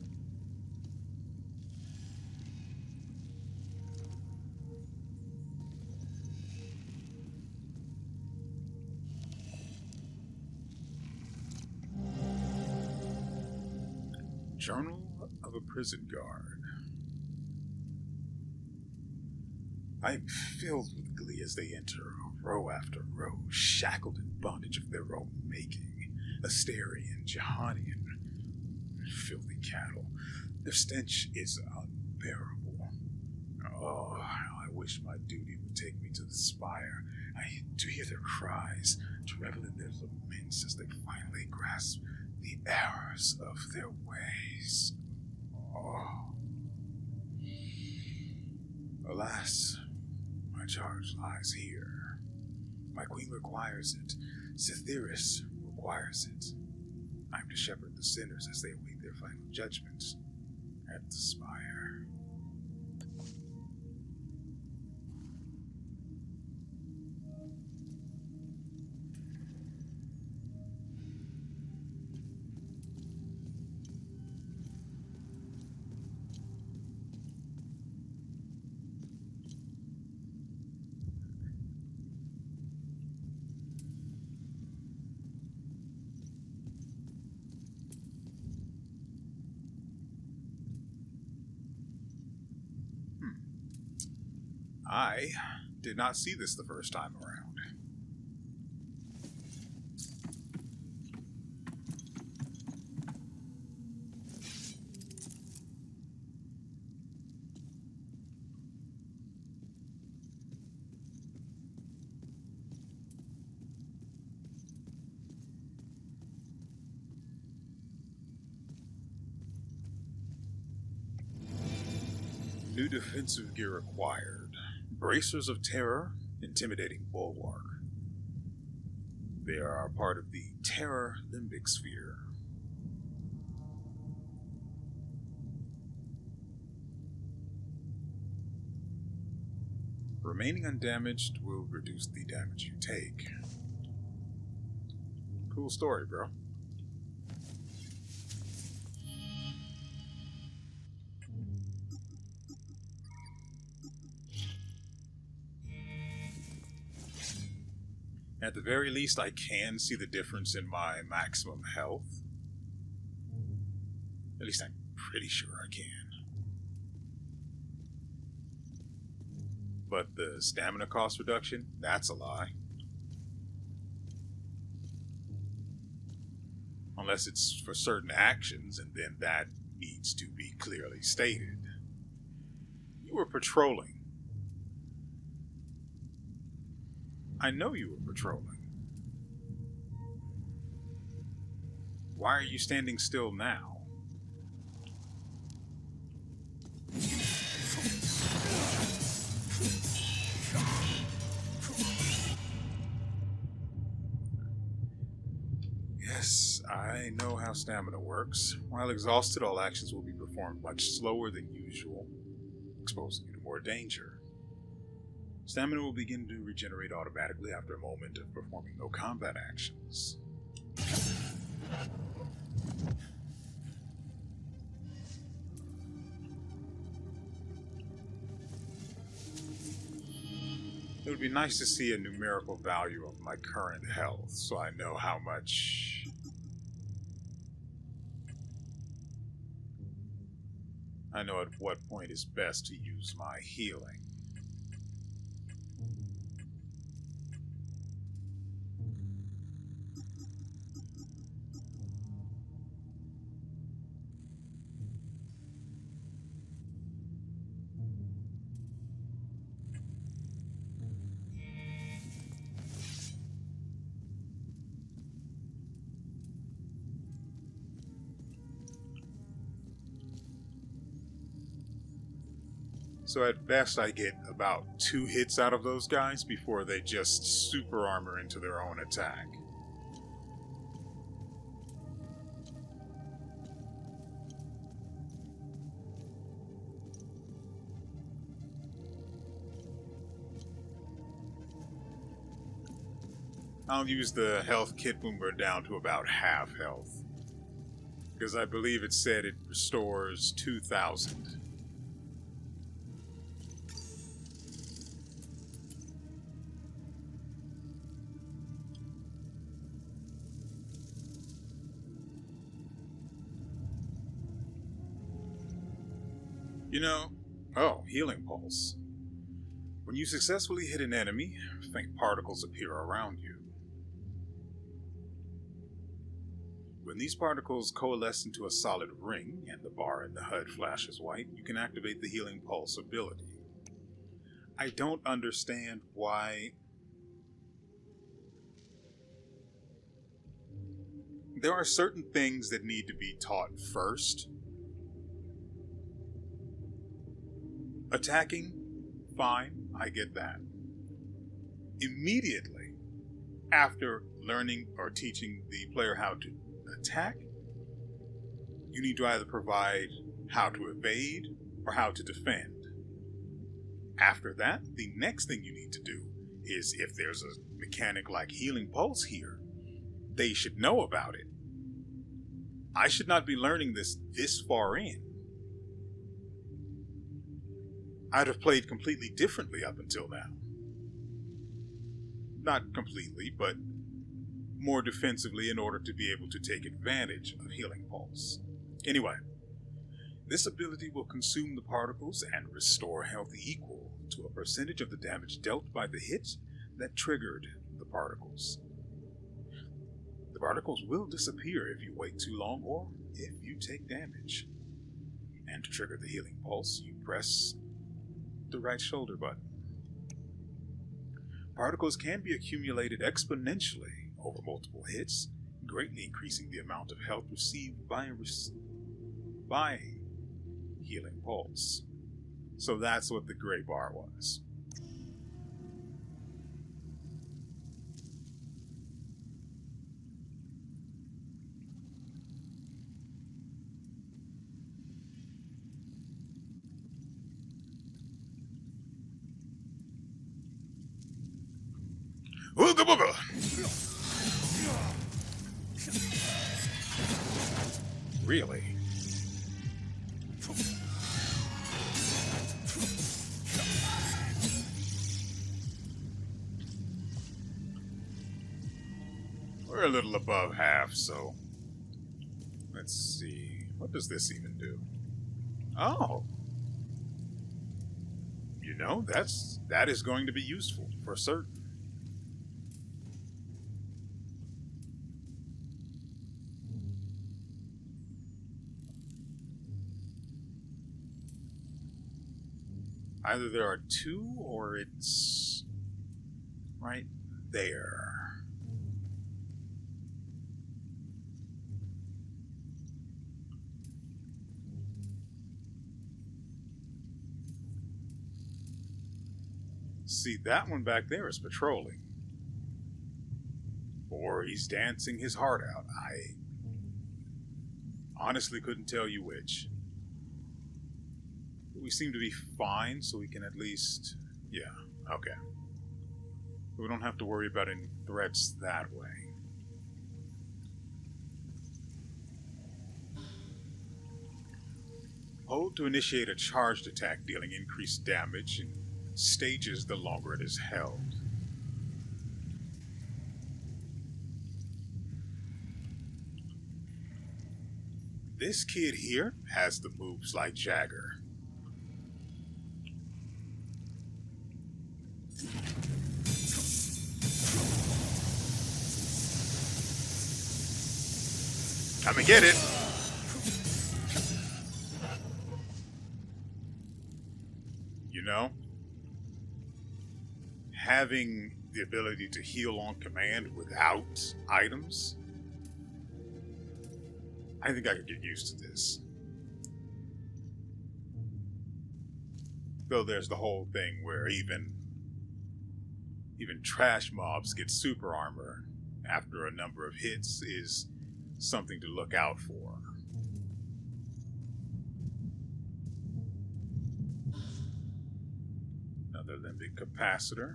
Speaker 3: Journal of a Prison Guard. I am filled with glee as they enter, row after row, shackled in bondage of their own making. Astarian, Jahanian, filthy cattle. Their stench is unbearable. Oh, how I wish my duty would take me to the spire. To hear their cries, to revel in their laments as they finally grasp the errors of their ways. Oh. Alas, my charge lies here. My queen requires it. Cytheris requires it. I am to shepherd the sinners as they await their final judgment at the spire. I did not see this the first time around. New defensive gear acquired. Bracers of Terror, Intimidating Bulwark. They are part of the Terror Limbic Sphere. Remaining undamaged will reduce the damage you take. Cool story, bro. At the very least, I can see the difference in my maximum health. At least I'm pretty sure I can. But the stamina cost reduction, that's a lie. Unless it's for certain actions, and then that needs to be clearly stated. You were patrolling. I know you were patrolling. Why are you standing still now? Yes, I know how stamina works. While exhausted, all actions will be performed much slower than usual, exposing you to more danger. Stamina will begin to regenerate automatically after a moment of performing no combat actions. It would be nice to see a numerical value of my current health, so I know how much... I know at what point is best to use my healing. So at best I get about 2 hits out of those guys before they just super armor into their own attack. I'll use the health kit when we're down to about half health, because I believe it said it restores 2,000. You know, oh, healing pulse. When you successfully hit an enemy, faint particles appear around you. When these particles coalesce into a solid ring and the bar in the HUD flashes white, you can activate the healing pulse ability. I don't understand why... There are certain things that need to be taught first. Attacking, fine, I get that. Immediately after learning or teaching the player how to attack, you need to either provide how to evade or how to defend. After that, the next thing you need to do is, if there's a mechanic like healing pulse here, they should know about it. I should not be learning this far in. I'd have played completely differently up until now. Not completely, but more defensively in order to be able to take advantage of Healing Pulse. Anyway, this ability will consume the particles and restore health equal to a percentage of the damage dealt by the hit that triggered the particles. The particles will disappear if you wait too long or if you take damage. And to trigger the Healing Pulse, you press the right shoulder button. Particles can be accumulated exponentially over multiple hits, greatly increasing the amount of health received by Healing Pulse. So that's what the gray bar was. Ooga booga! Really? We're a little above half, so let's see. What does this even do? Oh. You know, that is going to be useful for certain. Either there are two or it's right there. See, that one back there is patrolling. Or he's dancing his heart out. I honestly couldn't tell you which. We seem to be fine, so we can at least... Yeah, okay. We don't have to worry about any threats that way. Hold to initiate a charged attack dealing increased damage in stages the longer it is held. This kid here has the moves like Jagger. Come and get it. You know, having the ability to heal on command without items, I think I could get used to this. Though there's the whole thing where even trash mobs get super armor after a number of hits is something to look out for. Another limbic capacitor,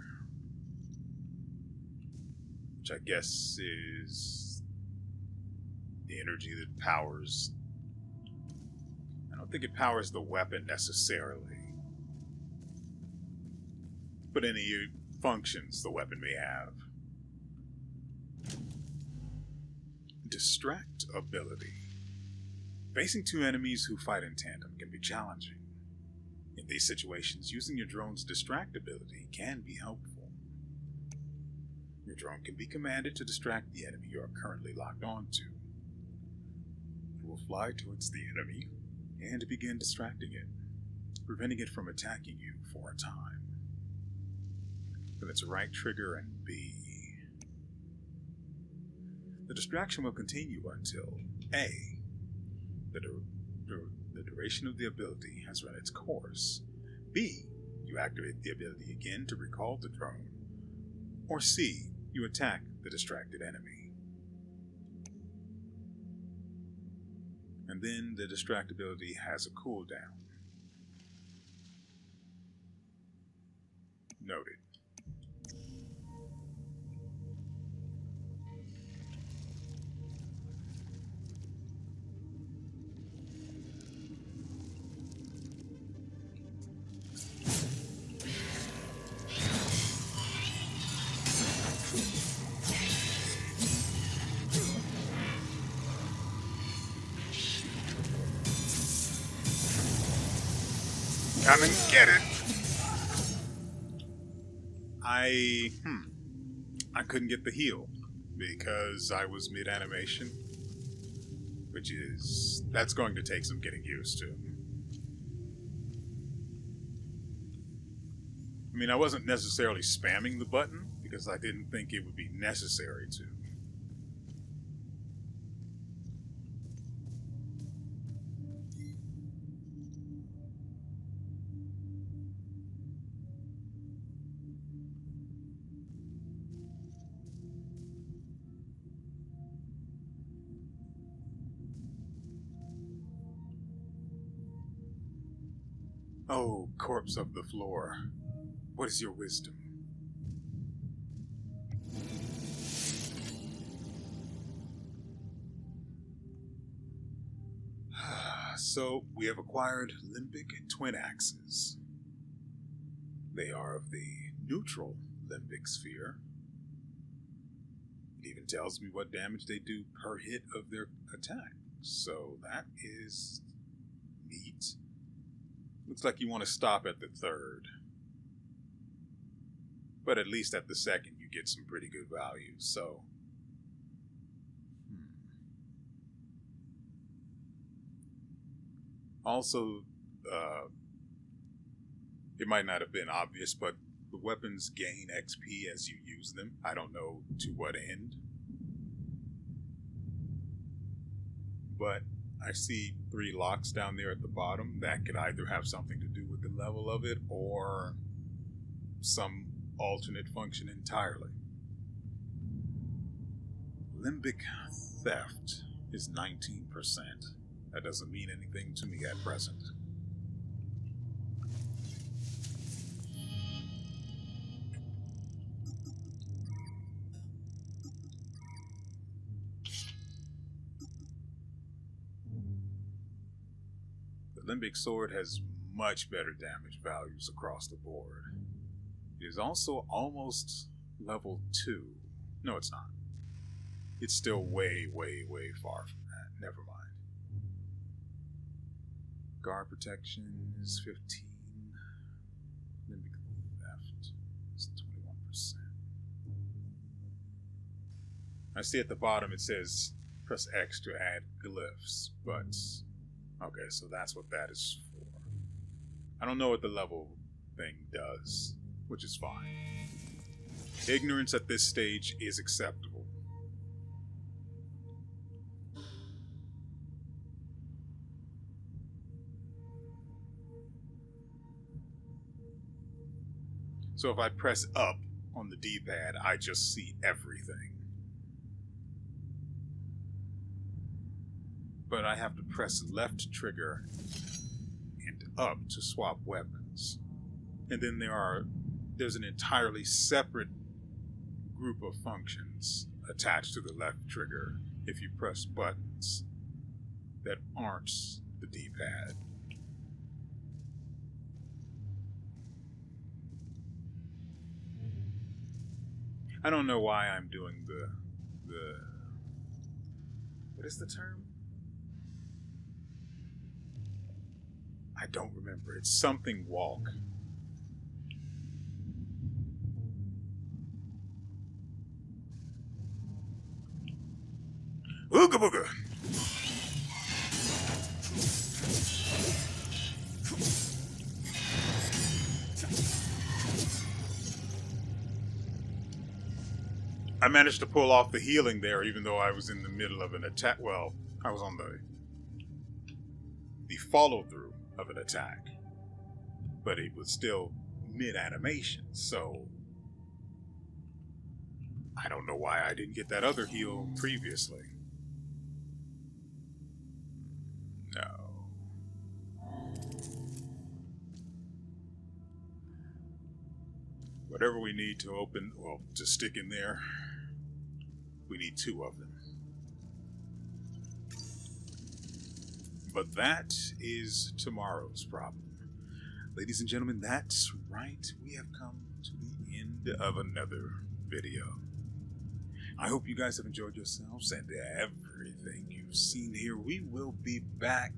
Speaker 3: which I guess is the energy that powers... I don't think it powers the weapon necessarily, but any functions the weapon may have. Distract ability. Facing two enemies who fight in tandem can be challenging. In these situations, using your drone's distract ability can be helpful. Your drone can be commanded to distract the enemy you are currently locked onto. It will fly towards the enemy and begin distracting it, preventing it from attacking you for a time. Then it's right trigger and B. The distraction will continue until A. The duration of the ability has run its course. B. You activate the ability again to recall the drone. Or C. You attack the distracted enemy. And then the distract ability has a cooldown. Noted. Come and get it. I couldn't get the heal because I was mid-animation, that's going to take some getting used to. I mean, I wasn't necessarily spamming the button because I didn't think it would be necessary to. Oh, corpse of the floor, what is your wisdom? So, we have acquired limbic twin axes. They are of the neutral limbic sphere. It even tells me what damage they do per hit of their attack. So that is neat. Looks like you want to stop at the third. But at least at the second you get some pretty good values, so... Also, It might not have been obvious, but the weapons gain XP as you use them. I don't know to what end. But I see 3 locks down there at the bottom that could either have something to do with the level of it or some alternate function entirely. Limbic theft is 19%. That doesn't mean anything to me at present. The Limbic sword has much better damage values across the board. It is also almost level 2. No, it's not. It's still way, way, way far from that. Never mind. Guard protection is 15. Limbic theft is 21%. I see at the bottom it says press X to add glyphs, but okay, so that's what that is for. I don't know what the level thing does, which is fine. Ignorance at this stage is acceptable. So if I press up on the D-pad, I just see everything. But I have to press left trigger and up to swap weapons. And then there's an entirely separate group of functions attached to the left trigger if you press buttons that aren't the D-pad. I don't know why I'm doing the what is the term? I don't remember. It's something walk. Ooga booga. I managed to pull off the healing there, even though I was in the middle of an attack. Well, I was on the follow-through of an attack, but it was still mid-animation, so I don't know why I didn't get that other heal previously. No. Whatever we need to open, well, to stick in there, we need 2 of them. But that is tomorrow's problem. Ladies and gentlemen, that's right. We have come to the end of another video. I hope you guys have enjoyed yourselves and everything you've seen here. We will be back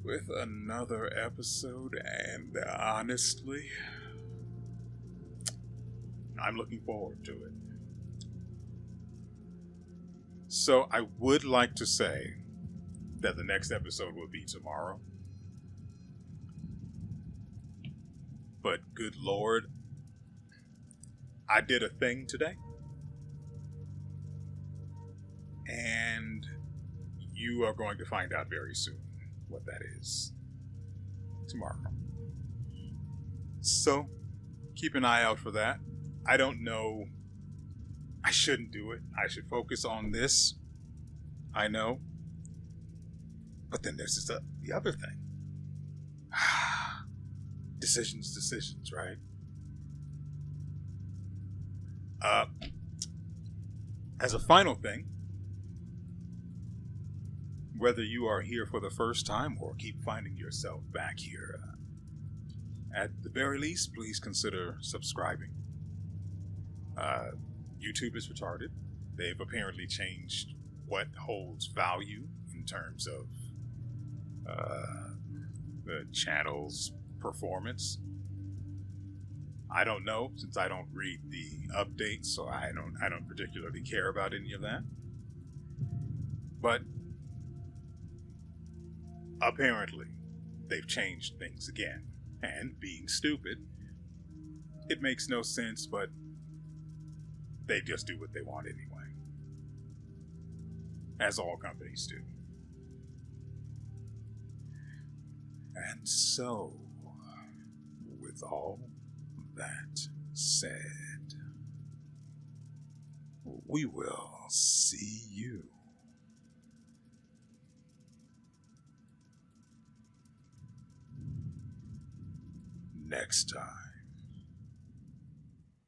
Speaker 3: with another episode, and honestly, I'm looking forward to it. So I would like to say that the next episode will be tomorrow. But good Lord, I did a thing today. And you are going to find out very soon what that is tomorrow. So keep an eye out for that. I don't know. I shouldn't do it. I should focus on this. I know. But then there's the other thing. Decisions, right? As a final thing, whether you are here for the first time or keep finding yourself back here, at the very least, please consider subscribing. YouTube is retarded. They've apparently changed what holds value in terms of the channel's performance. I don't know, since I don't read the updates, so I don't particularly care about any of that. But apparently, they've changed things again, and being stupid. It makes no sense, but they just do what they want anyway. As all companies do. And so, with all that said, we will see you next time.